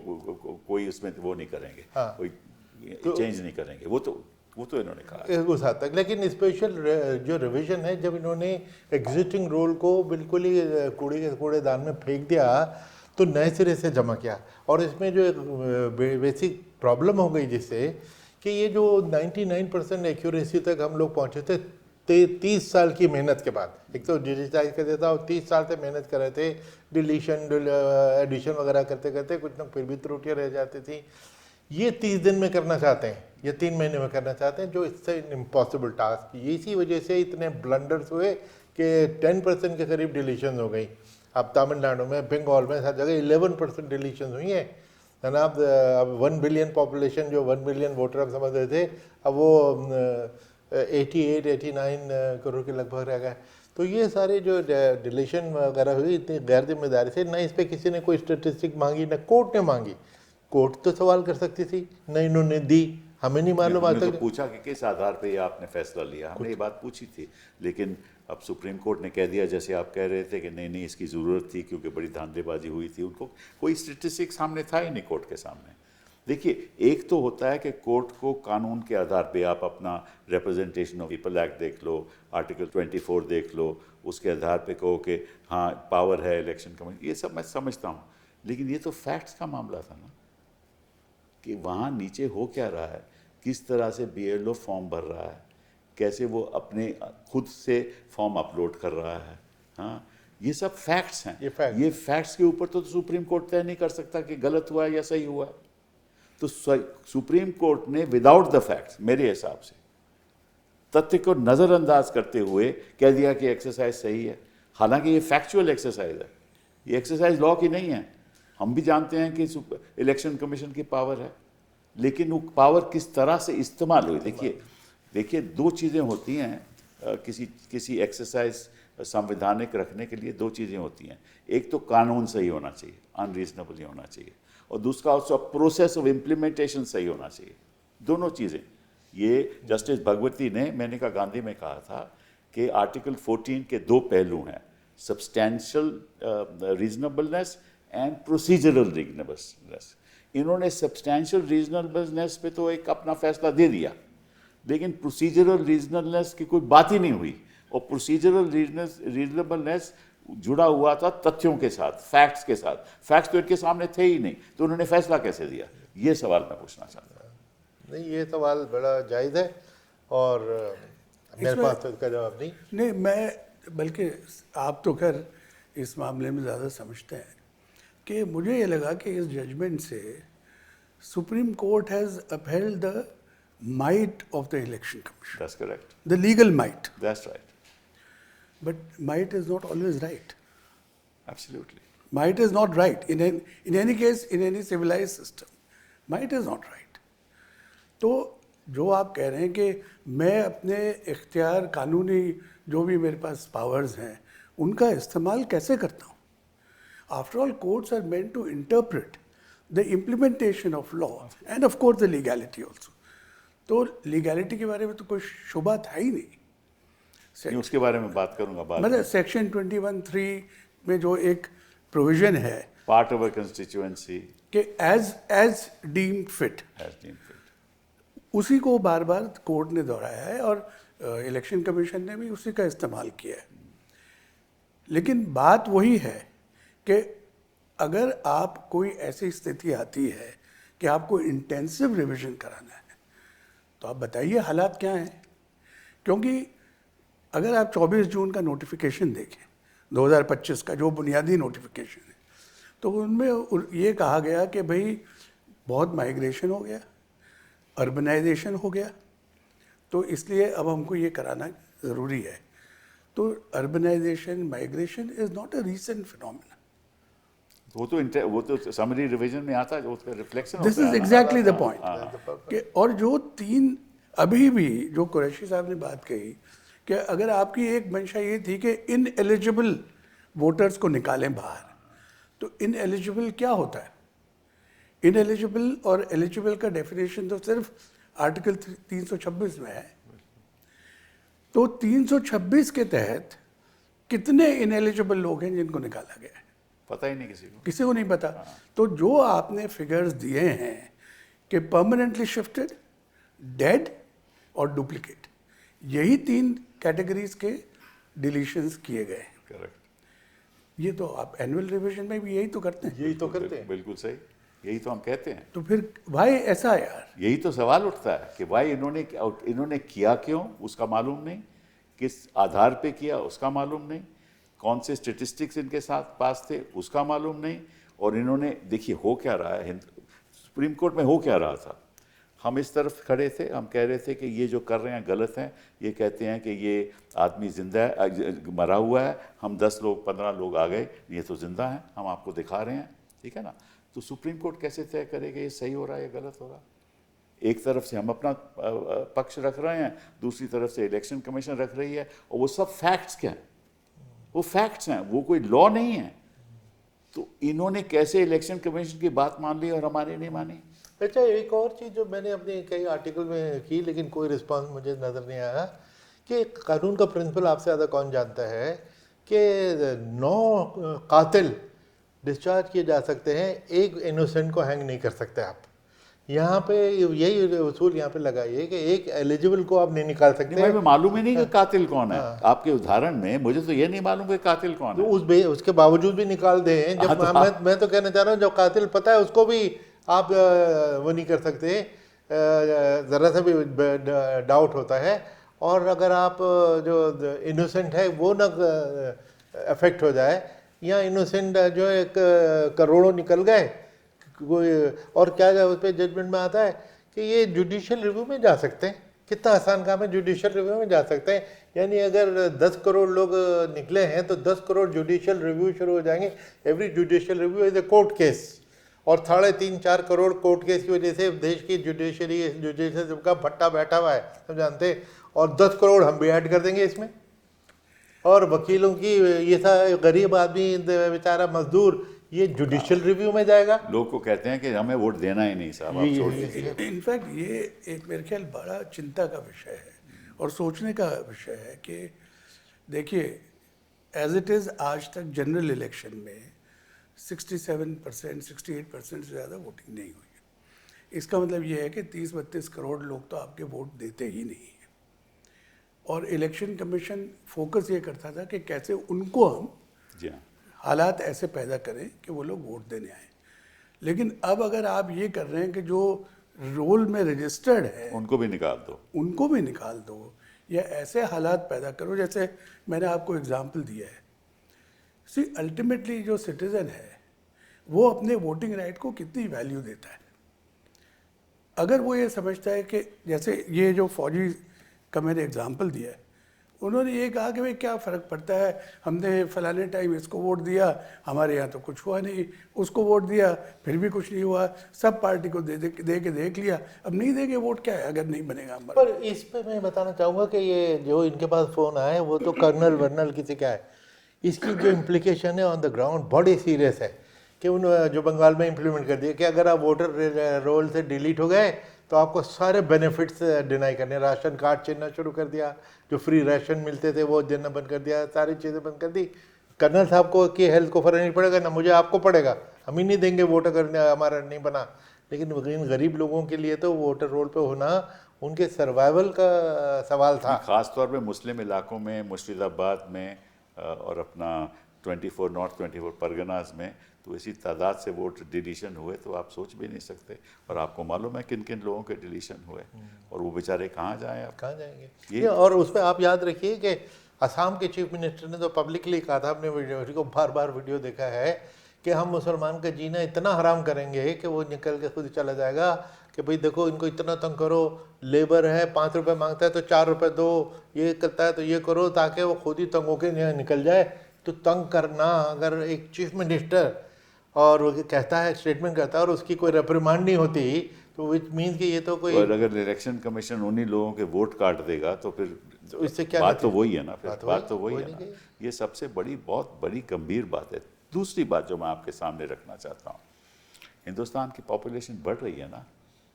कोई उसमें वो नहीं करेंगे, कोई चेंज नहीं करेंगे, वो तो इन्होंने कहा उस हद तक। लेकिन स्पेशल जो रिवीजन है, जब इन्होंने एग्जिस्टिंग रोल को बिल्कुल ही कूड़ेदान में फेंक दिया तो नए सिरे से जमा किया, और इसमें जो बेसिक प्रॉब्लम हो गई जिससे कि ये जो 99% एक्यूरेसी तक हम लोग पहुंचे थे 30 साल की मेहनत के बाद, एक तो डिजिटाइज कर देता और 30 साल से मेहनत कर रहे थे, डिलीशन एडिशन वगैरह करते करते कुछ ना फिर भी त्रुटियाँ रह जाती थी। ये 30 दिन में करना चाहते हैं, ये 3 महीने में करना चाहते हैं, जो इससे इम्पॉसिबल टास्क। इसी वजह से इतने ब्लंडर्स हुए कि 10% के करीब डिलीशन हो गई। अब तमिलनाडु में, बंगाल में, हर जगह 11% डिलीशन हुई हैं। जनाब अब 1 बिलियन पॉपुलेशन, जो 1 बिलियन वोटर हम समझ रहे थे, अब वो 88-89 करोड़ के लगभग रह गए। तो ये सारे जो डिलीशन वगैरह हुई इतनी गैर जिम्मेदारी से, न इस पर किसी ने कोई स्टेटिस्टिक मांगी, न कोर्ट ने मांगी। कोर्ट तो सवाल कर सकती थी, न इन्होंने दी, हमें नहीं मालूम आज तो तक। पूछा कि किस आधार पे ये आपने फैसला लिया, हमने ये बात पूछी थी, लेकिन अब सुप्रीम कोर्ट ने कह दिया, जैसे आप कह रहे थे कि नहीं इसकी ज़रूरत थी क्योंकि बड़ी धांधलेबाजी हुई थी। उनको कोई स्टेटिस्टिक सामने था ही नहीं कोर्ट के सामने। देखिए, एक तो होता है कि कोर्ट को कानून के आधार पे आप अपना रिप्रेजेंटेशन ऑफ पीपल एक्ट देख लो, आर्टिकल 24 देख लो, उसके आधार पे कहो कि हाँ पावर है इलेक्शन कमीशन, ये सब मैं समझता हूँ। लेकिन ये तो फैक्ट्स का मामला था ना, कि वहाँ नीचे हो क्या रहा है, किस तरह से BLO फॉर्म भर रहा है, कैसे वो अपने खुद से फॉर्म अपलोड कर रहा है। हाँ, ये सब फैक्ट्स हैं। ये फैक्ट्स के ऊपर तो सुप्रीम कोर्ट तय नहीं कर सकता कि गलत हुआ है या सही हुआ है। तो सुप्रीम कोर्ट ने विदाउट द फैक्ट्स, मेरे हिसाब से तथ्य को नज़रअंदाज करते हुए कह दिया कि एक्सरसाइज सही है। हालांकि ये फैक्चुअल एक्सरसाइज है, ये एक्सरसाइज लॉ की नहीं है। हम भी जानते हैं कि इलेक्शन कमीशन की पावर है, लेकिन वो पावर किस तरह से इस्तेमाल हुई। देखिए 2 चीज़ें होती हैं किसी एक्सरसाइज संवैधानिक रखने के लिए। 2 चीज़ें होती हैं, एक तो कानून सही होना चाहिए, अनरीजनेबल नहीं होना चाहिए, और दूसरा उसका प्रोसेस ऑफ इम्प्लीमेंटेशन सही होना चाहिए। दोनों चीज़ें, ये जस्टिस भगवती ने, मैंने कहा गांधी में कहा था कि आर्टिकल 14 के 2 पहलू हैं, substantial reasonableness and procedural reasonableness. इन्होंने सब्सटैंशियल रीजनेबलनेस पे तो एक अपना फैसला दे दिया, लेकिन प्रोसीजरल रीजनेबलनेस की कोई बात ही नहीं हुई। और प्रोसीजरल रीजनेबलनेस जुड़ा हुआ था तथ्यों के साथ, फैक्ट्स के साथ। फैक्ट्स तो इनके सामने थे ही नहीं, तो उन्होंने फैसला कैसे दिया? ये सवाल मैं पूछना चाहता हूँ। नहीं, ये सवाल बड़ा जायज़ है और मेरे पास तो इसका जवाब नहीं। मैं बल्कि आप तो खैर इस मामले में ज़्यादा समझते हैं कि मुझे ये लगा कि इस जजमेंट से supreme court has upheld the might of the election commission. That's correct. The legal might. That's right. But might is not always right. Absolutely. Might is not right. In any case, in any civilized system, might is not right. तो जो आप कह रहे हैं कि मैं अपने इख्तियार, कानूनी जो भी मेरे पास पावर्स हैं, उनका इस्तेमाल कैसे करता हूँ? After all, courts are meant to interpret the implementation of law and of course the legality also. तो लीगैलिटी के बारे में तो कोई शुबा था ही नहीं। उसके बारे में बात करूंगा बाद में। मतलब सेक्शन 21(3) में जो एक प्रोविजन है, पार्ट ऑफ अ कंस्टिट्यूएंसी, कि एज डीम्ड फिट, उसी को बार बार कोर्ट ने दोहराया है और इलेक्शन कमीशन ने भी उसी का इस्तेमाल किया है। लेकिन बात वही है कि अगर आप कोई ऐसी स्थिति आती है कि आपको इंटेंसिव रिवीजन कराना है, तो आप बताइए हालात क्या हैं। क्योंकि अगर आप 24 जून का नोटिफिकेशन देखें 2025 का, जो बुनियादी नोटिफिकेशन है, तो उनमें ये कहा गया कि भाई बहुत माइग्रेशन हो गया, अर्बनाइजेशन हो गया, तो इसलिए अब हमको ये कराना ज़रूरी है। तो urbanisation, migration is not a recent phenomena. वो तो समरी रिवीजन में आता है, जो उसका रिफ्लेक्शन दिस होता इज है ना। एग्जैक्टली द पॉइंट कि और जो तीन अभी भी जो कुरैशी साहब ने बात कही कि अगर आपकी एक मंशा ये थी कि इन एलिजिबल वोटर्स को निकालें बाहर, तो इन एलिजिबल क्या होता है? इन एलिजिबल और एलिजिबल का डेफिनेशन तो सिर्फ आर्टिकल 326 में है। तो 326 के तहत कितने इनएलिजिबल लोग हैं जिनको निकाला गया है? पता ही नहीं किसी को नहीं पता। तो जो आपने फिगर्स दिए हैं कि परमानेंटली शिफ्टेड, डेड और डुप्लीकेट, यही 3 कैटेगरीज के डिलीशंस किए गए हैं। करेक्ट। ये तो आप एनुअल रिवीजन में भी यही तो करते हैं। यही तो करते हैं। बिल्कुल सही, यही तो हम कहते हैं। तो फिर भाई ऐसा यार, यही तो सवाल उठता है कि भाई इन्होंने किया क्यों, उसका मालूम नहीं, किस आधार पे किया उसका मालूम नहीं, कौन से स्टेटिस्टिक्स इनके साथ पास थे उसका मालूम नहीं, और इन्होंने देखिए हो क्या रहा है सुप्रीम कोर्ट में, हो क्या रहा था। हम इस तरफ खड़े थे, हम कह रहे थे कि ये जो कर रहे हैं गलत हैं, ये कहते हैं कि ये आदमी जिंदा है, मरा हुआ है, हम 10 लोग 15 लोग आ गए, ये तो जिंदा हैं, हम आपको दिखा रहे हैं, ठीक है ना। तो सुप्रीम कोर्ट कैसे तय करेगा ये सही हो रहा है या गलत हो रहा है? एक तरफ से हम अपना पक्ष रख रहे हैं, दूसरी तरफ से इलेक्शन कमीशन रख रही है, और वो सब फैक्ट्स क्या हैं? वो फैक्ट्स हैं, वो कोई लॉ नहीं है। तो इन्होंने कैसे इलेक्शन कमीशन की बात मान ली और हमारी नहीं मानी? अच्छा, एक और चीज़ जो मैंने अपने कई आर्टिकल में की लेकिन कोई रिस्पांस मुझे नज़र नहीं आया कि कानून का प्रिंसिपल आपसे ज़्यादा कौन जानता है कि 9 कातिल डिस्चार्ज किए जा सकते हैं, एक इनोसेंट को हैंग नहीं कर सकते आप। यहाँ पे यही उसूल यहाँ पे लगाइए कि एक एलिजिबल को आप नहीं निकाल सकते। नहीं भाई, मालूम ही नहीं कि कातिल कौन है। आपके उदाहरण में मुझे तो ये नहीं मालूम कि कातिल कौन है। तो उसके बावजूद भी निकाल दें। जब मैं तो कहना चाह रहा हूँ, जो कातिल पता है उसको भी आप वो नहीं कर सकते, ज़रा सा भी डाउट होता है। और अगर आप जो इनोसेंट है वो ना अफेक्ट हो जाए, या इनोसेंट जो एक करोड़ों निकल गए कोई, और क्या उस पर जजमेंट में आता है कि ये जुडिशियल रिव्यू में जा सकते हैं। कितना आसान काम है, जुडिशियल रिव्यू में जा सकते हैं। यानी अगर 10 करोड़ लोग निकले हैं तो 10 करोड़ जुडिशियल रिव्यू शुरू हो जाएंगे। Every judicial review is a court case, और 3.5-4 करोड़ कोर्ट केस की वजह से देश की जुडिशियल का भट्टा बैठा हुआ है, सब जानते हैं। और 10 करोड़ हम भी ऐड कर देंगे इसमें, और वकीलों की ये सा गरीब आदमी बेचारा मजदूर ये जुडिशियल रिव्यू में जाएगा। लोग को कहते हैं कि हमें वोट देना ही नहीं साहब, आप छोड़ दीजिए। इनफैक्ट ये एक मेरे ख्याल बड़ा चिंता का विषय है और सोचने का विषय है कि देखिए, एज इट इज़ आज तक जनरल इलेक्शन में 67%, 68% से ज़्यादा वोटिंग नहीं हुई है। इसका मतलब ये है कि 30-32 करोड़ लोग तो आपके वोट देते ही नहीं हैं। और इलेक्शन कमीशन फोकस ये करता था कि कैसे उनको हम जी हाँ, हालात ऐसे पैदा करें कि वो लोग वोट देने आए। लेकिन अब अगर आप ये कर रहे हैं कि जो रोल में रजिस्टर्ड है उनको भी निकाल दो, उनको भी निकाल दो, या ऐसे हालात पैदा करो, जैसे मैंने आपको एग्जांपल दिया है। सी अल्टीमेटली जो सिटीज़न है वो अपने वोटिंग राइट को कितनी वैल्यू देता है। अगर वो ये समझता है कि जैसे ये जो फौजी का मैंने एग्जांपल दिया है, उन्होंने ये कहा कि भाई क्या फ़र्क पड़ता है, हमने फलाने टाइम इसको वोट दिया, हमारे यहाँ तो कुछ हुआ नहीं, उसको वोट दिया फिर भी कुछ नहीं हुआ, सब पार्टी को दे के देख लिया, अब नहीं देंगे वोट, क्या है अगर नहीं बनेगा हमारा। पर इस पे मैं बताना चाहूँगा कि ये जो इनके पास फ़ोन आए वो तो कर्नल वर्नल किसी का है, इसकी जो इम्प्लीकेशन है ऑन द ग्राउंड बड़ी सीरियस है। कि उन जो बंगाल में इम्प्लीमेंट कर दिया कि अगर आप वोटर रोल से डिलीट हो गए तो आपको सारे बेनिफिट्स डिनाई करने, राशन कार्ड छीनना शुरू कर दिया, जो फ्री राशन मिलते थे वो देना बंद कर दिया, सारी चीज़ें बंद कर दी। कर्नल साहब को की हेल्थ को फ़र्क नहीं पड़ेगा, ना मुझे आपको पड़ेगा, हम ही नहीं देंगे वोट अगर हमारा नहीं बना। लेकिन इन गरीब लोगों के लिए तो वोटर रोल पे होना उनके सर्वाइवल का सवाल था। ख़ास तौर पे मुस्लिम इलाकों में, मुर्शिदाबाद में और अपना 24 नॉर्थ 24 परगनाज में तो इसी तादाद से वोट डिलीशन हुए, तो आप सोच भी नहीं सकते। और आपको मालूम है किन किन लोगों के डिलीशन हुए, और वो बेचारे कहाँ जाएं, आप कहाँ जाएंगे ये। और उस पर आप याद रखिए कि असम के चीफ मिनिस्टर ने तो पब्लिकली कहा था, अपने वीडियो को बार बार वीडियो देखा है कि हम मुसलमान का जीना इतना हराम करेंगे कि वो निकल के खुद चला जाएगा कि भाई देखो इनको इतना तंग करो, लेबर है 5 रुपए मांगता है तो 4 रुपए दो, ये करता है तो ये करो, ताकि वो खुद ही तंग होकर निकल जाए। तो तंग करना, अगर एक चीफ मिनिस्टर और वो कहता है, स्टेटमेंट करता है और उसकी कोई रिप्रिमांड नहीं होती, तो विच मीन्स कि ये तो कोई, और अगर इलेक्शन कमीशन उन्हीं लोगों के वोट काट देगा तो फिर तो इससे क्या बात तो नतीजा? वही है ना, फिर बात बात तो वही वही है नहीं ना। गई। ये सबसे बड़ी, बहुत बड़ी गंभीर बात है। दूसरी बात जो मैं आपके सामने रखना चाहता हूँ, हिंदुस्तान की पॉपुलेशन बढ़ रही है ना।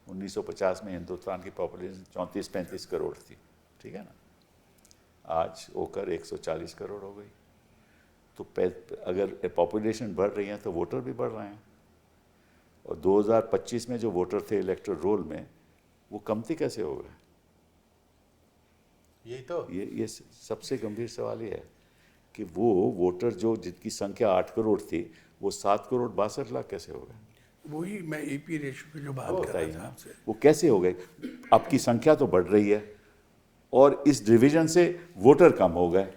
1950 में हिंदुस्तान की पॉपुलेशन 34-35 करोड़ थी, ठीक है ना, आज होकर 140 करोड़ हो गई। तो अगर पॉपुलेशन बढ़ रही है तो वोटर भी बढ़ रहे हैं, और 2025 में जो वोटर थे इलेक्टोरल रोल में, वो कमती कैसे हो गए? यही तो, ये सबसे गंभीर सवाल ये है कि वो वोटर जो जिनकी संख्या 8 करोड़ थी, वो 7 करोड़ 62 लाख कैसे हो गए? वही मैं ईपी रेशियो की जो बात कर बताइए रहा था ना, आपसे। वो कैसे हो गए? आपकी संख्या तो बढ़ रही है और इस डिवीजन से वोटर कम हो गए।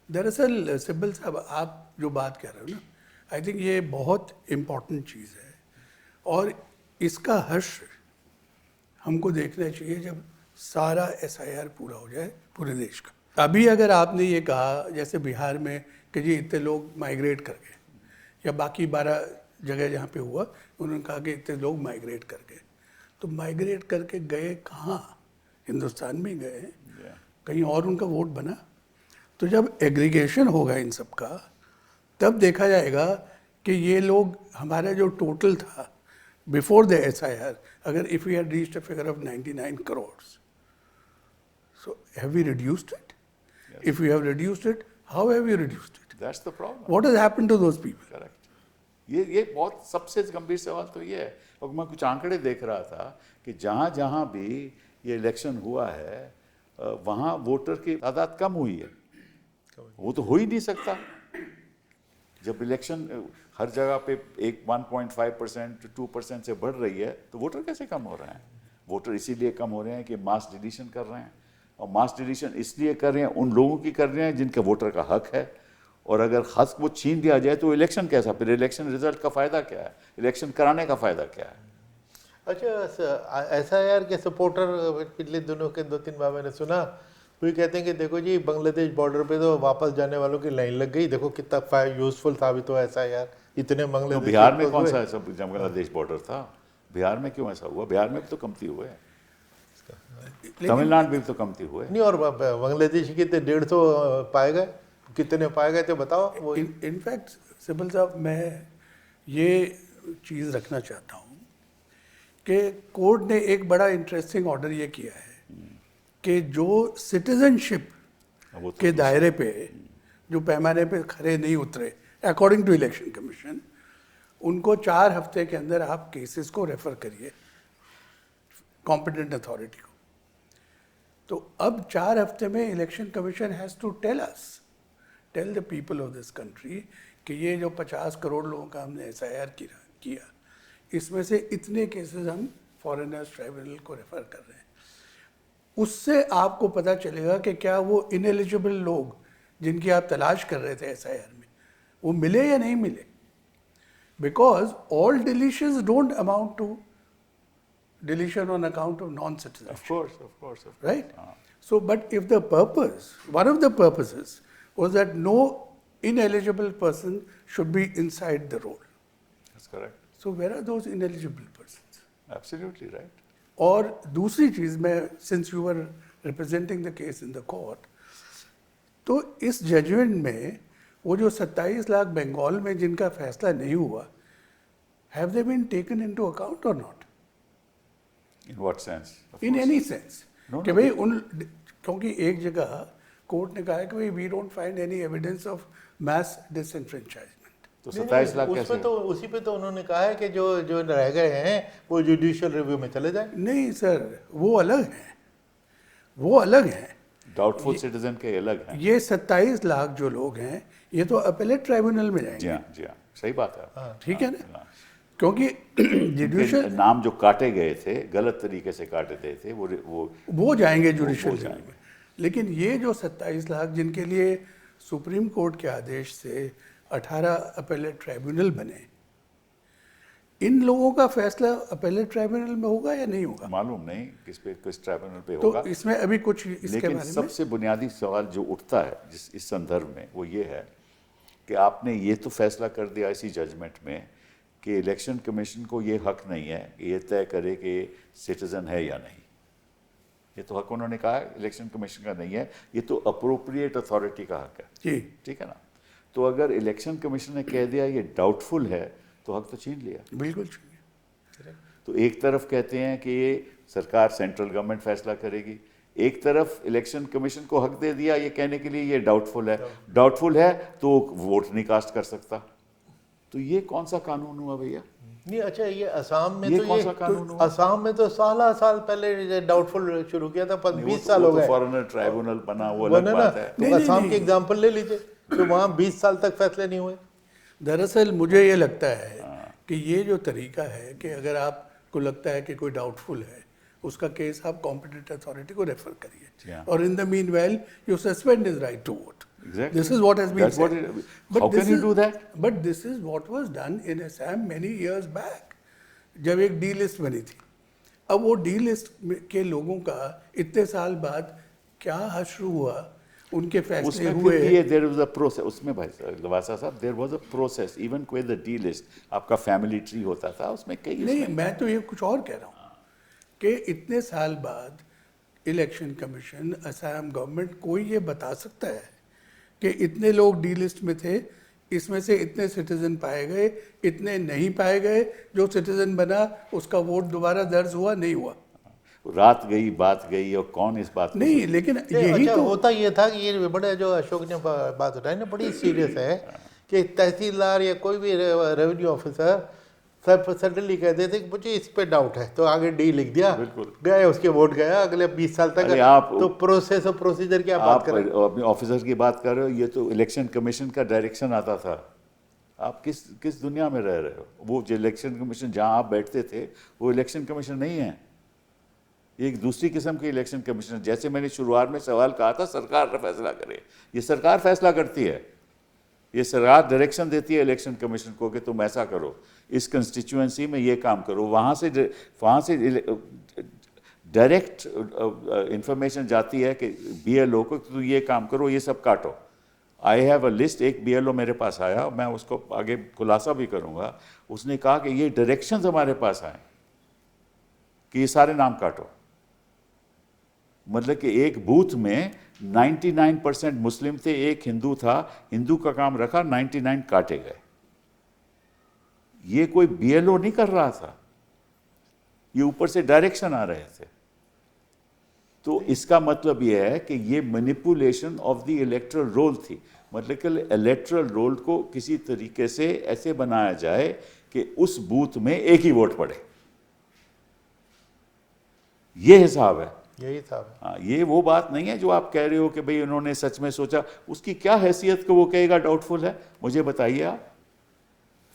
दरअसल सिब्बल साहब, आप जो बात कर रहे हो ना, आई थिंक ये बहुत इम्पॉर्टेंट चीज़ है, और इसका हर्ष हमको देखना चाहिए जब सारा एसआईआर पूरा हो जाए पूरे देश का। अभी अगर आपने ये कहा जैसे बिहार में कि जी इतने लोग माइग्रेट कर गए, या बाकी 12 जगह जहाँ पे हुआ उन्होंने कहा कि इतने लोग माइग्रेट कर गए, तो माइग्रेट करके गए कहाँ? हिंदुस्तान में गए हैं, कहीं और उनका वोट बना? तो जब एग्रीगेशन होगा इन सब का, तब देखा जाएगा कि ये लोग, हमारा जो टोटल था बिफोर द एसआईआर, अगर if we had reached a figure of 99 crore, so have we reduced it? Yes. If we have reduced it, how have we reduced it? That's the problem. What has happened to those people? Correct. ये बहुत सबसे गंभीर सवाल तो ये है। और मैं कुछ आंकड़े देख रहा था कि जहाँ जहाँ भी ये इलेक्शन हुआ है, वहाँ वोटर की तादाद कम हुई है। वो तो हो ही नहीं सकता। जब इलेक्शन हर जगह पे 1.5% 2% से बढ़ रही है, तो वोटर कैसे कम हो रहे हैं? वोटर इसीलिए कम हो रहे हैं कि मास डिलीशन कर रहे हैं, और मास डिलीशन इसलिए कर रहे हैं, उन लोगों की कर रहे हैं जिनके वोटर का हक है। और अगर हक वो छीन दिया जाए तो इलेक्शन कैसा? फिर इलेक्शन रिजल्ट का फ़ायदा क्या है? इलेक्शन कराने का फ़ायदा क्या है? अच्छा, एसआईआर के सपोर्टर पिछले दिनों के 2-3 बार मैंने सुना, वो कहते हैं कि देखो जी बांग्लादेश बॉर्डर पे तो वापस जाने वालों की लाइन लग गई, देखो कितना यूजफुल साबित हुआ एसआईआर। इतने तो बांग्लादेश बिहार में कौन सा ऐसा बांग्लादेश बॉर्डर था? बिहार में क्यों ऐसा हुआ? बिहार में भी तो कमती हुए, तमिलनाडु में भी तो कमती हुए। नहीं, और बांग्लादेशी कितने 150 पाए गए, कितने पाए गए थे बताओ? वो इनफैक्ट सिब्बल साहब, मैं ये चीज़ रखना चाहता हूँ कि कोर्ट ने एक बड़ा इंटरेस्टिंग ऑर्डर ये किया है कि जो सिटीजनशिप वो तो के दायरे पे जो पैमाने पे खरे नहीं उतरे अकॉर्डिंग टू इलेक्शन कमीशन, उनको 4 हफ्ते के अंदर आप केसेस को रेफर करिए कॉम्पिटेंट अथॉरिटी को। तो अब 4 हफ्ते में election commission has to tell the people of this country कि ये जो 50 करोड़ लोगों का हमने एसआईआर किया, इसमें से इतने केसेस हम फॉरेनर्स ट्राइब्यूनल को रेफर कर रहे हैं। उससे आपको पता चलेगा कि क्या वो इनएलिजिबल लोग जिनकी आप तलाश कर रहे थे एसआईआर में, वो मिले या नहीं मिले। Because all deletions don't amount to deletion on account of non-citizenship. Of course. Right? So, but if the purpose, one of the purposes was that no ineligible person should be inside the roll. That's correct. So, where are those ineligible persons? Absolutely right. और दूसरी चीज़, मैं since you were representing the case in the court, तो इस judgement में वो जो 27 लाख बंगाल में जिनका फैसला नहीं हुआ, have they been taken into account or not? In what sense? In any sense. No, कि भाई क्योंकि एक जगह कोर्ट ने कहा है कि भाई we don't find any evidence of mass disenfranchisement. तो 27 लाख कैसे? उसमें तो उसी पे तो उन्होंने कहा है कि जो रह गए हैं वो जुडिशियल रिव्यू में चले जाए। नहीं सर, वो अलग हैं। डाउटफुल सिटीजन के अलग हैं। ये 27 लाख जो लोग हैं, ये तो अपीलेट ट्राइब्यूनल में जाएंगे। जी हाँ, सही बात है। ठीक है ना, क्योंकि जुडिशियल नाम जो काटे गए थे, गलत तरीके से काटे गए थे, वो जाएंगे जुडिशियल में। लेकिन ये जो 27 लाख जिनके लिए सुप्रीम कोर्ट के आदेश से 18 अपीलेट ट्राइब्यूनल बने, इन लोगों का फैसला अपेलेट ट्राइब्यूनल में होगा या नहीं होगा? मालूम नहीं किस ट्राइब्यूनल पे तो होगा। इसमें अभी कुछ इसके लेकिन बारे में सबसे बुनियादी सवाल जो उठता है इस संदर्भ में वो ये है कि आपने ये तो फैसला कर दिया इसी जजमेंट में कि इलेक्शन कमीशन को ये हक नहीं है कि ये तय करे कि सिटीजन है या नहीं। ये तो हक उन्होंने कहा इलेक्शन कमीशन का नहीं है, ये तो अप्रोप्रिएट अथॉरिटी का हक है। जी, ठीक है ना। तो अगर इलेक्शन कमीशन ने कह दिया ये डाउटफुल है तो हक तो छीन लिया। बिल्कुल। तो एक तरफ कहते हैं कि ये सरकार सेंट्रल गवर्नमेंट फैसला करेगी, एक तरफ इलेक्शन कमीशन को हक दे दिया ये कहने के लिए ये डाउटफुल है। डाउटफुल है तो वोट नहीं कास्ट कर सकता। तो ये कौन सा कानून हुआ भैया? नहीं अच्छा, ये असम में ये तो कौन ये सा कानून हुआ? असम में तो साल पहले डाउटफुल शुरू किया था, पर 20 साल वो हो तो गए। फॉरेनर ट्राइब्यूनल बना, वो वो अलग ना बात है। तो असम की एग्जांपल ले लीजिए, तो वहाँ 20 साल तक फैसले नहीं हुए। दरअसल मुझे ये लगता है कि ये जो तरीका है कि अगर आपको लगता है कि कोई डाउटफुल है, उसका केस आप कॉम्पिटेंट अथॉरिटी को रेफर करिए, Yeah. और in the meanwhile you suspend his right to vote. Exactly. This is what has been That's what said. it- how can you do that? But this is what was done in Assam many years back, जब एक D list बनी थी। अब वो D list के लोगों का इतने साल बाद क्या हश्र हुआ, उनके फैसले उसमें हुए। फिर भी देयर वाज अ प्रोसेस उसमें भाई लवासा साहब, there was a process even कोई द डी लिस्ट आपका फैमिली ट्री होता था उसमें कई नहीं, मैं तो ये कुछ और कह रहा हूँ कि इतने साल बाद इलेक्शन कमीशन, असम गवर्नमेंट कोई ये बता सकता है कि इतने लोग डी लिस्ट में थे, इसमें से इतने सिटीजन पाए गए, इतने नहीं पाए गए, जो सिटीजन बना उसका वोट दोबारा दर्ज हुआ नहीं हुआ। रात गई बात गई और कौन इस बात को नहीं, लेकिन यही अच्छा, तो होता ये था कि ये बड़े जो अशोक ने बात उठाई ना, बड़ी सीरियस है कि तहसीलदार या कोई भी रेवेन्यू ऑफिसर सब सडनली कह देते कि मुझे इस पे डाउट है, तो आगे डी लिख दिया, बिल्कुल। गए उसके वोट गया अगले 20 साल तक। अरे आप- तो प्रोसेस और प्रोसीजर की आप बात आप कर रहे हैं। अपने ऑफिसर की बात कर रहे हो, ये तो इलेक्शन कमीशन का डायरेक्शन आता था। आप किस दुनिया में रह रहे हो? वो जो इलेक्शन कमीशन जहां आप बैठते थे वो इलेक्शन कमीशन नहीं है, ये एक दूसरी किस्म के इलेक्शन कमीशन। जैसे मैंने शुरुआत में सवाल कहा था सरकार फैसला करे, ये सरकार फैसला करती है, ये सरकार डायरेक्शन देती है इलेक्शन कमीशन को कि तुम ऐसा करो, इस कंस्टिट्यूएंसी में ये काम करो। वहाँ से डायरेक्ट इंफॉर्मेशन जाती है कि बीएलओ को तो ये काम करो, ये सब काटो। आई हैव अ लिस्ट, एक बीएलओ मेरे पास आया, मैं उसको आगे खुलासा भी करूँगा, उसने कहा कि ये डायरेक्शंस हमारे पास आए कि ये सारे नाम काटो। मतलब कि एक बूथ में 99% मुस्लिम थे, एक हिंदू था, हिंदू का काम रखा, 99 काटे गए। ये कोई बीएलओ नहीं कर रहा था, ये ऊपर से डायरेक्शन आ रहे थे। तो इसका मतलब ये है कि ये manipulation of the electoral roll थी। मतलब कि इलेक्टरल रोल को किसी तरीके से ऐसे बनाया जाए कि उस बूथ में एक ही वोट पड़े, ये हिसाब है। यही था। हाँ, ये वो बात नहीं है जो आप कह रहे हो कि भाई उन्होंने सच में सोचा। उसकी क्या हैसियत को वो कहेगा डाउटफुल है? मुझे बताइए आप।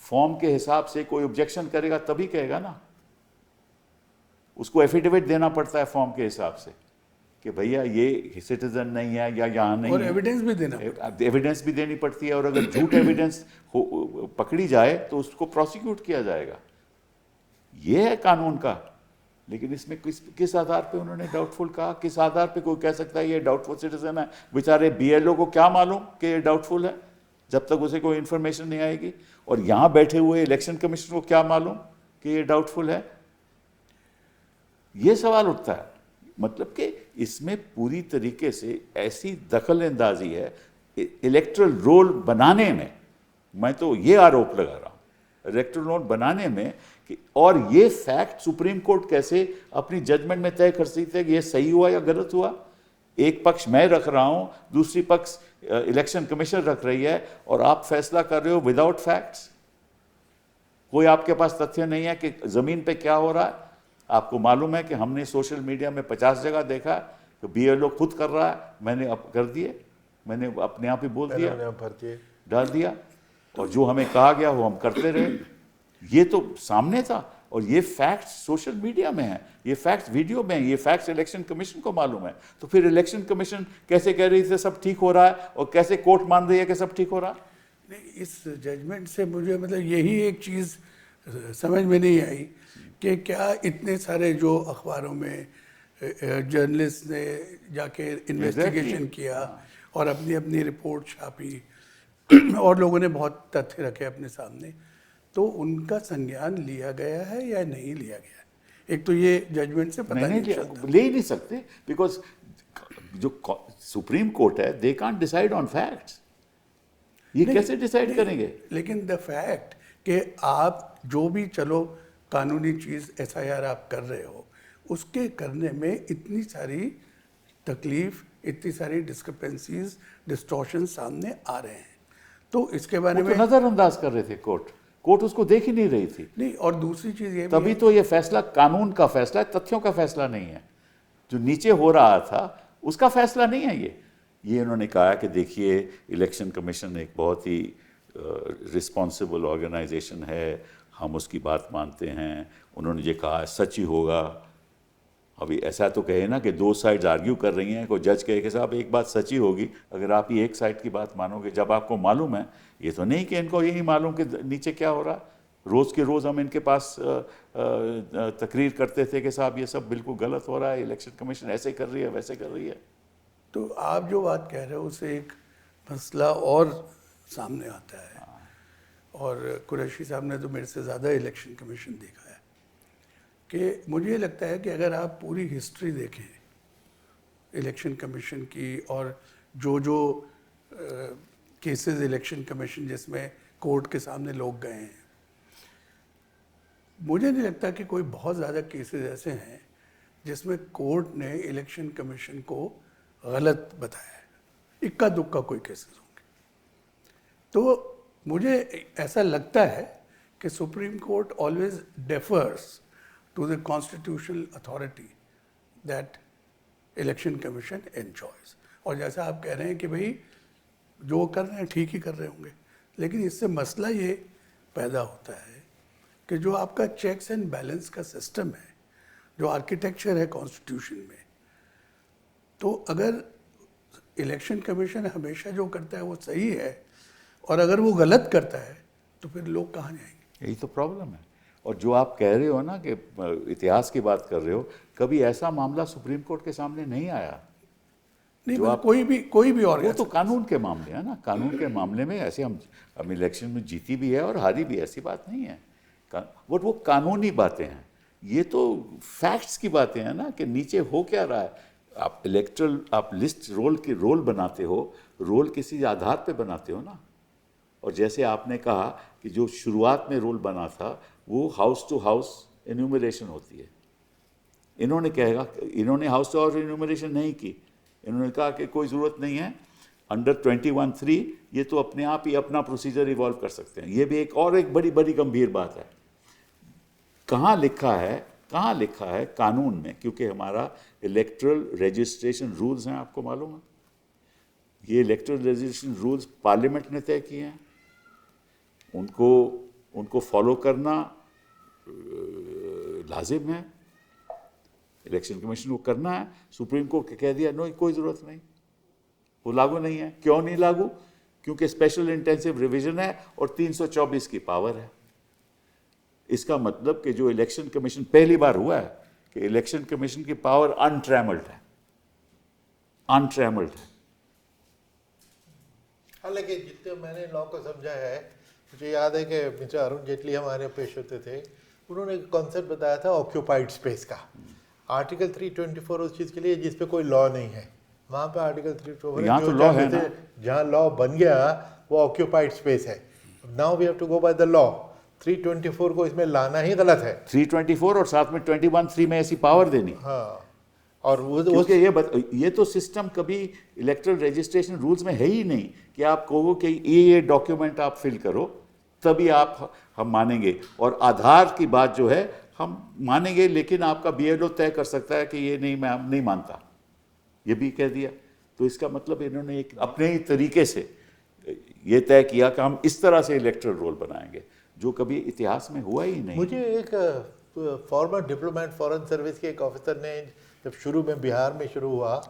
फॉर्म के हिसाब से कोई ऑब्जेक्शन करेगा तभी कहेगा ना, उसको एफिडेविट देना पड़ता है फॉर्म के हिसाब से कि भैया ये सिटीजन नहीं है या यहाँ नहीं और है। एविडेंस भी देना एविडेंस भी देनी पड़ती है, और अगर झूठ एविडेंस पकड़ी जाए तो उसको प्रोसिक्यूट किया जाएगा। ये है कानून का। लेकिन इसमें किस आधार पे उन्होंने डाउटफुल कहा? किस आधार पे कोई कह सकता है ये डाउटफुल सिटीजन है? बेचारे बीएलओ को क्या मालूम कि ये डाउटफुल है जब तक उसे कोई इंफॉर्मेशन नहीं आएगी, और यहाँ बैठे हुए इलेक्शन कमीशन को क्या मालूम कि ये डाउटफुल है? ये सवाल उठता है। मतलब कि इसमें पूरी तरीके से ऐसी दखल अंदाजी है इलेक्टरल रोल बनाने में। मैं तो ये आरोप लगा रहा हूँ इलेक्टरल रोल बनाने में कि, और ये फैक्ट सुप्रीम कोर्ट कैसे अपनी जजमेंट में तय कर सकती है कि ये सही हुआ या गलत हुआ? एक पक्ष मैं रख रहा हूँ, दूसरी पक्ष इलेक्शन कमीशन रख रही है, और आप फैसला कर रहे हो विदाउट फैक्ट्स। कोई आपके पास तथ्य नहीं है कि जमीन पे क्या हो रहा है। आपको मालूम है कि हमने सोशल मीडिया में 50 जगह देखा कि बीएलओ खुद कर रहा है, मैंने अब कर दिए, मैंने अपने आप ही बोल दिया, डाल दिया, और जो हमें कहा गया वो हम करते रहे। ये तो सामने था, और ये फैक्ट्स सोशल मीडिया में है, ये फैक्ट्स वीडियो में है, ये फैक्ट्स इलेक्शन कमीशन को मालूम है। तो फिर इलेक्शन कमीशन कैसे कह रही थी सब ठीक हो रहा है, और कैसे कोर्ट मान रही है कि सब ठीक हो रहा है? नहीं, इस जजमेंट से मुझे मतलब यही एक चीज़ समझ में नहीं आई कि क्या इतने सारे जो अखबारों में जर्नलिस्ट ने जाके इन्वेस्टिगेशन किया और अपनी अपनी रिपोर्ट छापी और लोगों ने बहुत तथ्य रखे अपने सामने, तो उनका संज्ञान लिया गया है या नहीं लिया गया है? एक तो ये जजमेंट से पता नहीं चलता। ले ही नहीं सकते, बिकॉज जो सुप्रीम कोर्ट है they can't decide on facts. ये कैसे डिसाइड करेंगे? लेकिन द फैक्ट कि आप जो भी चलो कानूनी चीज़ एसआईआर आप कर रहे हो, उसके करने में इतनी सारी तकलीफ, इतनी सारी डिस्क्रिपेंसीज, डिस्टॉर्शन सामने आ रहे हैं, तो इसके बारे में नजरअंदाज कर रहे थे कोर्ट उसको देख ही नहीं रही थी। नहीं, और दूसरी चीज़ ये तभी तो ये फैसला कानून का फैसला है, तथ्यों का फैसला नहीं है। जो नीचे हो रहा था उसका फैसला नहीं है ये उन्होंने कहा कि देखिए इलेक्शन कमीशन एक बहुत ही रिस्पॉन्सिबल ऑर्गेनाइजेशन है, हम उसकी बात मानते हैं, उन्होंने ये कहा सच ही होगा। अभी ऐसा तो कहे ना कि दो साइड्स आर्ग्यू कर रही हैं, कोई जज कहे कि साहब एक बात सच ही होगी, अगर आप ये एक साइड की बात मानोगे, जब आपको मालूम है, ये तो नहीं कि इनको यही मालूम कि नीचे क्या हो रहा। रोज़ के रोज़ हम इनके पास तकरीर करते थे कि साहब ये सब बिल्कुल गलत हो रहा है, इलेक्शन कमीशन ऐसे कर रही है, वैसे कर रही है। तो आप जो बात कह रहे हो उससे एक मसला और सामने आता है, और कुरैशी साहब ने तो मेरे से ज़्यादा इलेक्शन कमीशन देखा है, कि मुझे लगता है कि अगर आप पूरी हिस्ट्री देखें इलेक्शन कमीशन की, और जो केसेस इलेक्शन कमीशन जिसमें कोर्ट के सामने लोग गए हैं, मुझे नहीं लगता कि कोई बहुत ज़्यादा केसेस ऐसे हैं जिसमें कोर्ट ने इलेक्शन कमीशन को गलत बताया है। इक्का दुक्का कोई केसेस होंगे। तो मुझे ऐसा लगता है कि Supreme Court always defers to the constitutional authority that Election Commission enjoys. और जैसा आप कह रहे हैं कि भाई जो कर रहे हैं ठीक ही कर रहे होंगे, लेकिन इससे मसला ये पैदा होता है कि जो आपका चेक्स एंड बैलेंस का सिस्टम है, जो आर्किटेक्चर है कॉन्स्टिट्यूशन में, तो अगर इलेक्शन कमीशन हमेशा जो करता है वो सही है और अगर वो गलत करता है तो फिर लोग कहाँ जाएंगे? यही तो प्रॉब्लम है। और जो आप कह रहे हो ना कि इतिहास की बात कर रहे हो, कभी ऐसा मामला सुप्रीम कोर्ट के सामने नहीं आया। नहीं, मतलब कोई भी और वो तो कानून के मामले है ना, कानून के मामले में ऐसे हम इलेक्शन में जीती भी है और हारी भी, ऐसी बात नहीं है। वो कानूनी बातें हैं, ये तो फैक्ट्स की बातें हैं ना, कि नीचे हो क्या रहा है। आप लिस्ट रोल बनाते हो, रोल किसी आधार पे बनाते हो ना। और जैसे आपने कहा कि जो शुरुआत में रोल बना था वो हाउस टू हाउस एन्यूमरेशन होती है। इन्होंने हाउस टू हाउस एन्यूमरेशन नहीं की, इन्होंने कहा कि कोई ज़रूरत नहीं है, अंडर 21(3) ये तो अपने आप ही अपना प्रोसीजर इवॉल्व कर सकते हैं। ये भी एक बड़ी गंभीर बात है। कहाँ लिखा है कानून में, क्योंकि हमारा इलेक्टरल रजिस्ट्रेशन रूल्स हैं, आपको मालूम है। ये इलेक्टरल रजिस्ट्रेशन रूल्स पार्लियामेंट ने तय किए हैं, उनको फॉलो करना लाजिम है, इलेक्शन कमीशन को करना है। सुप्रीम कोर्ट कह दिया नो, कोई ज़रूरत नहीं, वो लागू नहीं है। क्यों नहीं लागू? क्योंकि स्पेशल इंटेंसिव रिवीजन है और 324 की पावर है। इसका मतलब कि जो इलेक्शन कमीशन, पहली बार हुआ है कि इलेक्शन कमीशन की पावर अनट्रैमल्ड है। हालांकि जितने मैंने लॉ को समझा है, मुझे याद है कि मिस्टर अरुण जेटली हमारे पेश होते थे, उन्होंने एक कॉन्सेप्ट बताया था ऑक्यूपाइड स्पेस का। आर्टिकल 324 उस चीज़ के लिए जिस पे कोई लॉ नहीं है, वहाँ पे आर्टिकल 324 यहाँ तो लॉ है ना, जहाँ लॉ बन गया वो ऑक्यूपाइड स्पेस है। Now we have to go by the law. 324 को इसमें लाना ही गलत है। 324 और साथ में 21(3) में ऐसी पावर देनी। हाँ, और ये तो सिस्टम कभी इलेक्टरल रजिस्ट्रेशन रूल्स में है ही नहीं कि आप कहो कि ये डॉक्यूमेंट आप फिल करो तभी हम मानेंगे। और आधार की बात जो है हम मानेंगे, लेकिन आपका बीएलओ तय कर सकता है कि ये नहीं, मैं नहीं मानता, ये भी कह दिया। तो इसका मतलब इन्होंने एक अपने ही तरीके से ये तय किया कि हम इस तरह से इलेक्टरल रोल बनाएंगे, जो कभी इतिहास में हुआ ही नहीं। मुझे एक फॉर्मर डिप्लोमेट फॉरेन सर्विस के एक ऑफिसर ने, जब शुरू में बिहार में शुरू हुआ,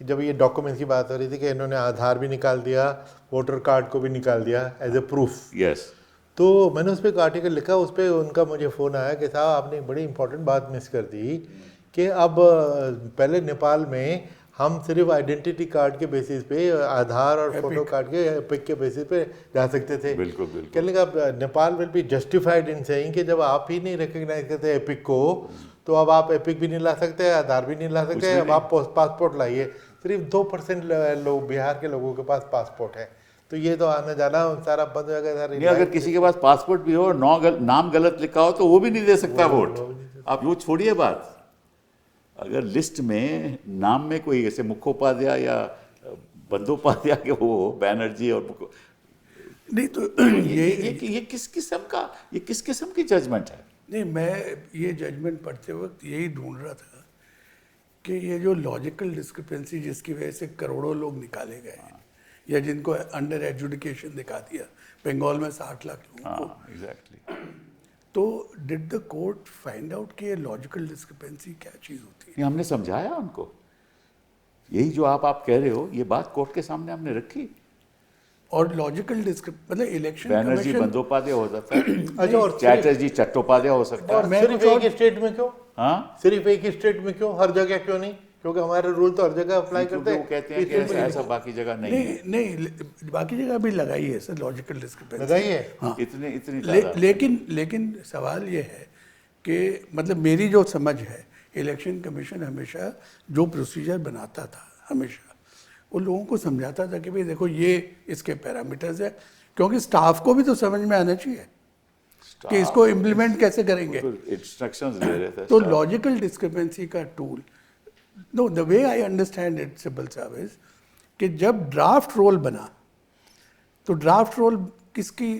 जब ये डॉक्यूमेंट्स की बात हो रही थी कि इन्होंने आधार भी निकाल दिया, वोटर कार्ड को भी निकाल दिया एज ए प्रूफ। यस। तो मैंने उस पर एक आर्टिकल लिखा, उस पर उनका मुझे फ़ोन आया कि साहब आपने एक बड़ी इंपॉर्टेंट बात मिस कर दी कि अब पहले नेपाल में हम सिर्फ आइडेंटिटी कार्ड के बेसिस पे, आधार और फोटो कार्ड के एपिक के बेसिस पे जा सकते थे। बिल्कुल बिल्कुल। कहने का अब Nepal will be justified in saying कि जब आप ही नहीं रिकग्नाइज करते एपिक को, तो अब आप एपिक भी नहीं ला सकते, आधार भी नहीं ला सकते, अब आप पासपोर्ट लाइए। सिर्फ 2% लोग, बिहार के लोगों के पास पासपोर्ट है, तो ये तो आना जाना सारा बंद हो जाएगा सारी। नहीं, अगर किसी के पास पासपोर्ट भी हो, नाम गलत लिखा हो, तो वो भी नहीं दे सकता वोट। आप वो छोड़िए बात, अगर लिस्ट में नाम में कोई ऐसे मुखोपाध्याय या बंदोपाध्याय के वो बैनर्जी और नहीं तो ये किस किस्म की जजमेंट है? नहीं, मैं ये जजमेंट पढ़ते वक्त यही ढूंढ रहा था कि ये जो लॉजिकल डिस्क्रिपेंसी जिसकी वजह से करोड़ों लोग निकाले गए हैं, या जिनको अंडर एजुकेशन दिखा दिया, बंगाल में 60 लाख लोगों को, एग्जैक्टली। तो did the court find out कि ये लॉजिकल डिस्क्रिपेंसी क्या चीज़ होती है? हमने समझाया उनको, यही जो आप कह रहे हो, ये बात कोर्ट के सामने हमने रखी। और लॉजिकल मतलब इलेक्शन बैनर्जी बंदोपाध्याय हो सकता है, अच्छा, और चैटर्जी चट्टोपाध्याय हो सकता और है। सिर्फ एक स्टेट में क्यों? हाँ, सिर्फ एक ही स्टेट में क्यों, हर जगह क्यों नहीं? क्योंकि हमारे रूल तो हर जगह अप्लाई करते वो कहते हैं कि ऐसा बाकी जगह नहीं है। नहीं, बाकी जगह भी लगाई है सर लॉजिकल डिस्क्रिपेंसी, लगाई है। हाँ। इतनी ज्यादा। लेकिन सवाल ये है कि मतलब मेरी जो समझ है, इलेक्शन कमीशन हमेशा जो प्रोसीजर बनाता था, हमेशा वो लोगों को समझाता था कि भाई देखो ये इसके पैरामीटर्स है, क्योंकि स्टाफ को भी तो समझ में आना चाहिए कि इसको इम्प्लीमेंट कैसे करेंगे। इंस्ट्रक्शंस दे रहे थे। तो लॉजिकल डिस्क्रिपेंसी का tool, know the way I understand it Sibal साहब इज कि जब ड्राफ्ट रोल बना, तो ड्राफ्ट रोल किसकी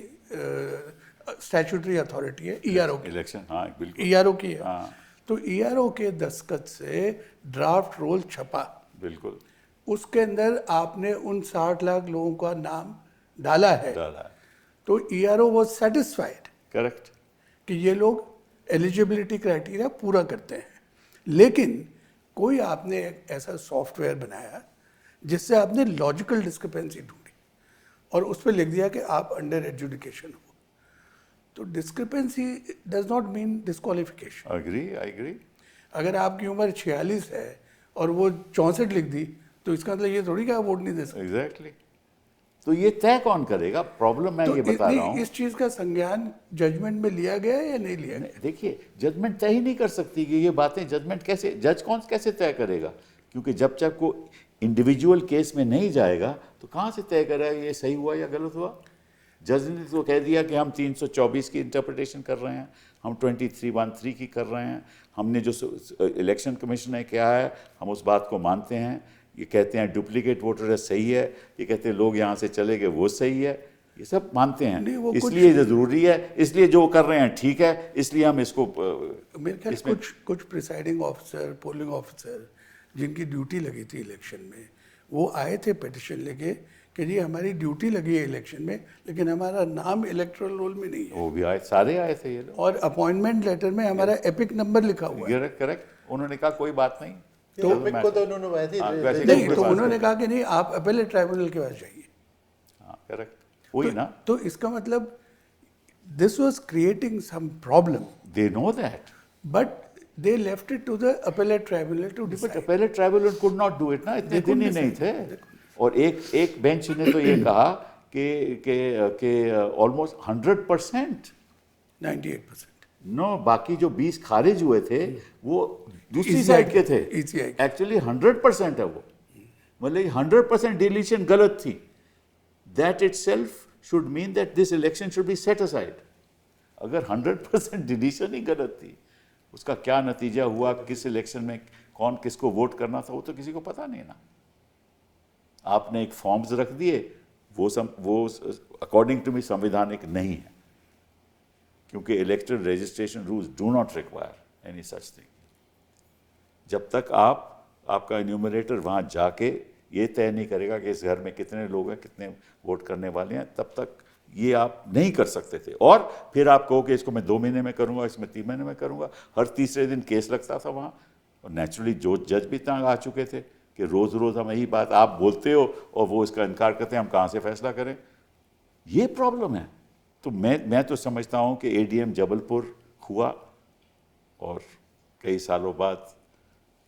स्टैट्यूटरी अथॉरिटी है? ईआरओ की। इलेक्शन, हाँ बिल्कुल, ईआरओ की है। हाँ तो ईआरओ के दस्तखत से ड्राफ्ट रोल छपा, बिल्कुल उसके अंदर आपने उन 60 लाख लोगों का नाम डाला है, तो ईआरओ वाज सेटिस्फाइड, करेक्ट, कि ये लोग एलिजिबिलिटी क्राइटेरिया पूरा करते हैं। लेकिन कोई आपने एक ऐसा सॉफ्टवेयर बनाया जिससे आपने लॉजिकल डिस्क्रिपेंसी ढूंढी और उस पर लिख दिया कि आप अंडर एजुकेशन हो, तो discrepancy does not mean disqualification. I agree. अगर आपकी उम्र 46 है और वो 64 लिख दी, तो इसका मतलब ये थोड़ी कि आप वोट नहीं दे सकते। एग्जैक्टली। तो ये तय कौन करेगा? प्रॉब्लम मैं ये बता रहा हूँ, इस चीज का संज्ञान जजमेंट में लिया गया है या नहीं लिया गया? देखिए, जजमेंट तय ही नहीं कर सकती कि ये बातें, जजमेंट कैसे, जज कौन कैसे तय करेगा? क्योंकि जब तक को इंडिविजुअल केस में नहीं जाएगा तो कहाँ से तय करेगा ये सही हुआ या गलत हुआ? जज ने तो कह दिया कि हम 324 की इंटरप्रिटेशन कर रहे हैं, हम 2313 की कर रहे हैं, हमने जो इलेक्शन कमीशन ने किया है हम उस बात को मानते हैं। ये कहते हैं डुप्लीकेट वोटर है सही है, ये कहते हैं लोग यहाँ से चले गए वो सही है, ये सब मानते हैं। इसलिए ये ज़रूरी है, इसलिए जो कर रहे हैं ठीक है, इसलिए हम इसको मेरे ख्याल कुछ प्रिसाइडिंग ऑफिसर, पोलिंग ऑफिसर जिनकी ड्यूटी लगी थी इलेक्शन में, वो आए थे पिटिशन लेके कि जी हमारी ड्यूटी लगी है इलेक्शन में, लेकिन हमारा नाम इलेक्टोरल रोल में नहीं है। वो भी आए, सारे आए थे ये लोग, और अपॉइंटमेंट लेटर में हमारा एपिक नंबर लिखा हुआ है। करेक्ट। उन्होंने कहा कोई बात नहीं, तो उन्होंने वैसे नहीं, तो उन्होंने कहा कि नहीं आप अपेलेट ट्राइब्यूनल के पास जाइए। हाँ करेक्ट, वही ना। तो इसका मतलब this was creating some problem, they know that, but they left it to the appellate tribunal to decide. appellate tribunal could not do it ना, इतने दिन ही नहीं थे। और एक बेंच ने तो ये कहा कि ऑलमोस्ट 100%, 98%, नो, बाकी जो 20 खारिज हुए थे वो दूसरी साइड के थे, एक्चुअली 100% है वो, मतलब 100% डिलीशन गलत थी। That itself should mean that this election should be set aside. अगर 100% डिलीशन ही गलत थी, उसका क्या नतीजा हुआ, किस इलेक्शन में कौन किसको वोट करना था, वो तो किसी को पता नहीं ना। आपने एक फॉर्म्स रख दिए, वो अकॉर्डिंग टू मी संवैधानिक नहीं है, क्योंकि electoral registration rules do not require any such thing. जब तक आपका इन्यूमरेटर वहाँ जाके ये तय नहीं करेगा कि इस घर में कितने लोग हैं, कितने वोट करने वाले हैं, तब तक ये आप नहीं कर सकते थे। और फिर आप कहो कि इसको मैं 2 महीने में करूंगा, इसमें 3 महीने में करूंगा, हर तीसरे दिन केस लगता था वहाँ। और नेचुरली जो जज भी तंग आ चुके थे कि रोज़ रोज़ हम यही बात आप बोलते हो और वो इसका इनकार करते हैं, हम कहाँ से फैसला करें। ये प्रॉब्लम है। तो मैं तो समझता हूँ कि एडीएम जबलपुर हुआ और कई सालों बाद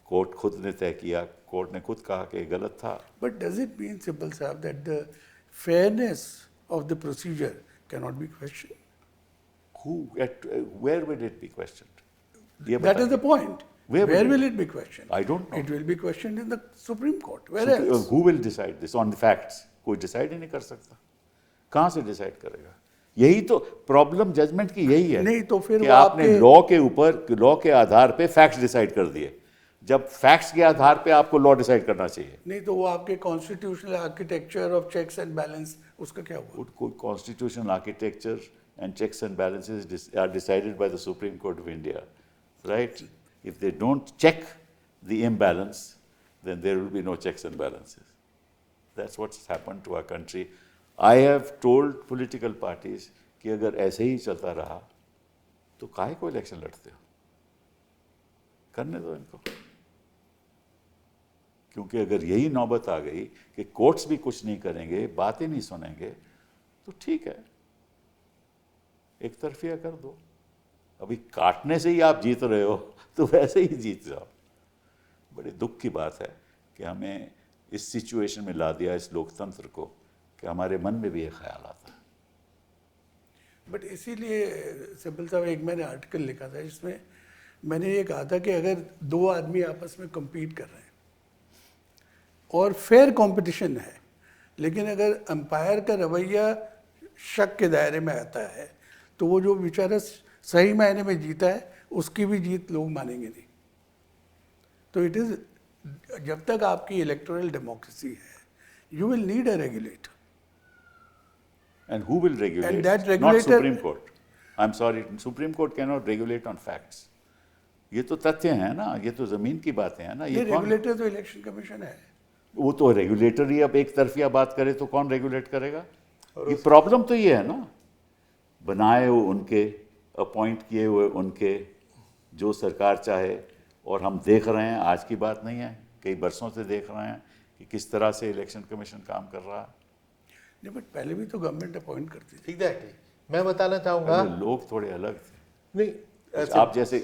कोर्ट खुद ने तय किया, कोर्ट ने खुद कहा कि गलत था। But does it mean, Sibbal Sahab, that the fairness of the procedure cannot be questioned? Where will it be questioned? ये That is बताइए। the point. Where will it be questioned? I don't know. It will be questioned in the Supreme Court. Where else? Who will decide this on the facts? कोई decide ही नहीं कर सकता। कहाँ से decide करेगा? यही तो प्रॉब्लम जजमेंट की यही है। नहीं तो फिर कि वो आपने आपके- लॉ के ऊपर, लॉ के आधार पे फैक्ट्स डिसाइड कर दिए। जब फैक्ट्स के आधार पे आपको लॉ डिसाइड करना चाहिए। नहीं तो वो आपके constitutional architecture of checks and balance, उसका क्या हुआ? कोई constitutional architecture and checks and balances are decided by the Supreme Court of India, right? If they don't check the imbalance, then there will be no checks and balances. That's what's happened to our country. I have told political parties कि अगर ऐसे ही चलता रहा तो काहे को election लड़ते हो? करने दो इनको। क्योंकि अगर यही नौबत आ गई कि कोर्ट्स भी कुछ नहीं करेंगे, बातें नहीं सुनेंगे, तो ठीक है, एक तरफिया कर दो। अभी काटने से ही आप जीत रहे हो तो वैसे ही जीत जाओ। बड़े दुख की बात है कि हमें इस सिचुएशन में ला दिया इस लोकतंत्र को कि हमारे मन में भी ये ख्याल आता है। बट इसीलिए सिब्बल साहब, एक मैंने आर्टिकल लिखा था जिसमें मैंने ये कहा था कि अगर दो आदमी आपस में compete कर रहे हैं और फेयर कंपटीशन है, लेकिन अगर अंपायर का रवैया शक के दायरे में आता है तो वो जो बेचारा सही मायने में जीता है उसकी भी जीत लोग मानेंगे नहीं। तो इट इज, जब तक आपकी इलेक्टोरल डेमोक्रेसी है, you will need a regulator. And who will regulate? And that Not regulator- Supreme Court. I'm sorry, Supreme Court cannot regulate on facts. ये तो तथ्य हैं ना, ये तो जमीन की बातें हैं ना। ये ये कौन, रेगुलेटर तो इलेक्शन कमीशन है। वो तो रेगुलेटर ही अब एक तरफिया बात करे तो कौन रेगुलेट करेगा? ये प्रॉब्लम तो ये है ना, बनाए हुए उनके, अपॉइंट किए हुए उनके, जो सरकार चाहे। और हम देख रहे हैं, आज की बात नहीं है, कई बरसों से देख रहे हैं कि किस तरह से इलेक्शन कमीशन काम कर रहा है। नहीं, बट पहले भी तो गवर्नमेंट अपॉइंट करती थी। एग्जैक्टली, मैं बताना चाहूँगा। पहले लोग थोड़े अलग थे। नहीं,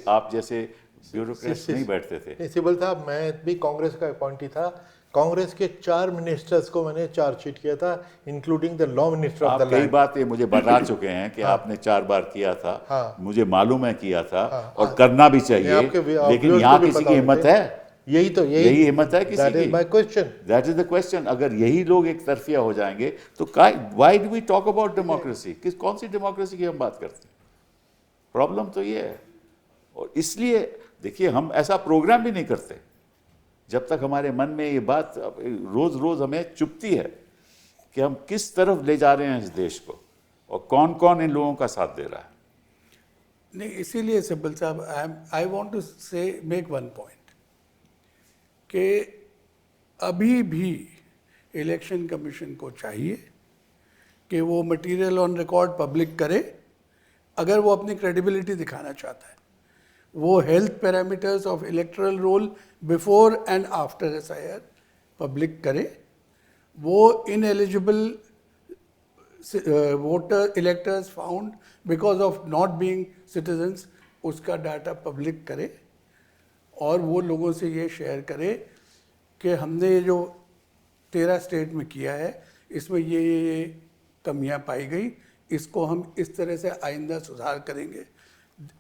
आप जैसे ब्यूरोक्रेट्स नहीं बैठते थे। सिब्बल साहब, मैं भी कांग्रेस का अपॉइंटी था। कांग्रेस के 4 मिनिस्टर्स को मैंने चार्जशीट किया था, including the law minister of आप द कई लैंड। बात ये मुझे बता चुके हैं कि आपने 4 बार किया था। हाँ। मुझे मालूम है किया था, हाँ। और करना भी चाहिए, आपके लेकिन viewers यहाँ को भी किसी पता की होना हिम्मत चाहिए। है? यही हिम्मत है किसी That is की? my question. That is the question. अगर यही लोग एक तरफिया हो जाएंगे तो why do we talk about democracy? कौन सी डेमोक्रेसी की हम बात करते हैं? प्रॉब्लम तो ये है। और इसलिए देखिए, हम ऐसा प्रोग्राम भी नहीं करते जब तक हमारे मन में ये बात रोज रोज हमें चुभती है कि हम किस तरफ ले जा रहे हैं इस देश को और कौन कौन इन लोगों का साथ दे रहा है। नहीं, इसीलिए सिब्बल साहब, आई वांट टू से मेक वन पॉइंट कि अभी भी इलेक्शन कमीशन को चाहिए कि वो मटेरियल ऑन रिकॉर्ड पब्लिक करे अगर वो अपनी क्रेडिबिलिटी दिखाना चाहता है। वो health parameters of electoral roll before and after SIR public करे। वो ineligible voter electors found because of not being citizens, उसका डाटा पब्लिक करे। और वो लोगों से ये शेयर करे कि हमने ये जो 13 स्टेट में किया है, इसमें ये कमियां पाई गई, इसको हम इस तरह से आइंदा सुधार करेंगे।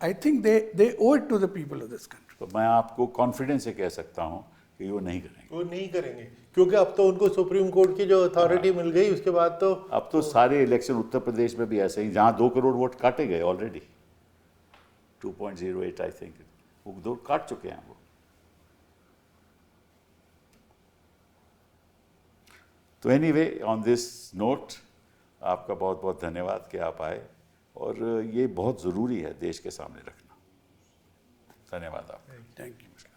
आई think they owe it to the people of this country. तो मैं आपको कॉन्फिडेंस से कह सकता हूं कि वो नहीं करेंगे। वो नहीं करेंगे, क्योंकि अब तो उनको सुप्रीम कोर्ट की जो अथॉरिटी मिल गई, उसके बाद तो अब तो सारे इलेक्शन उत्तर प्रदेश में भी ऐसे ही, जहां 2 करोड़ वोट काटे गए ऑलरेडी, 2.08 आई थिंक, वो 2 काट चुके हैं वो। तो एनीवे, ऑन दिस नोट, आपका बहुत बहुत धन्यवाद कि आप आए, और ये बहुत ज़रूरी है देश के सामने रखना। धन्यवाद आपका। Thank you.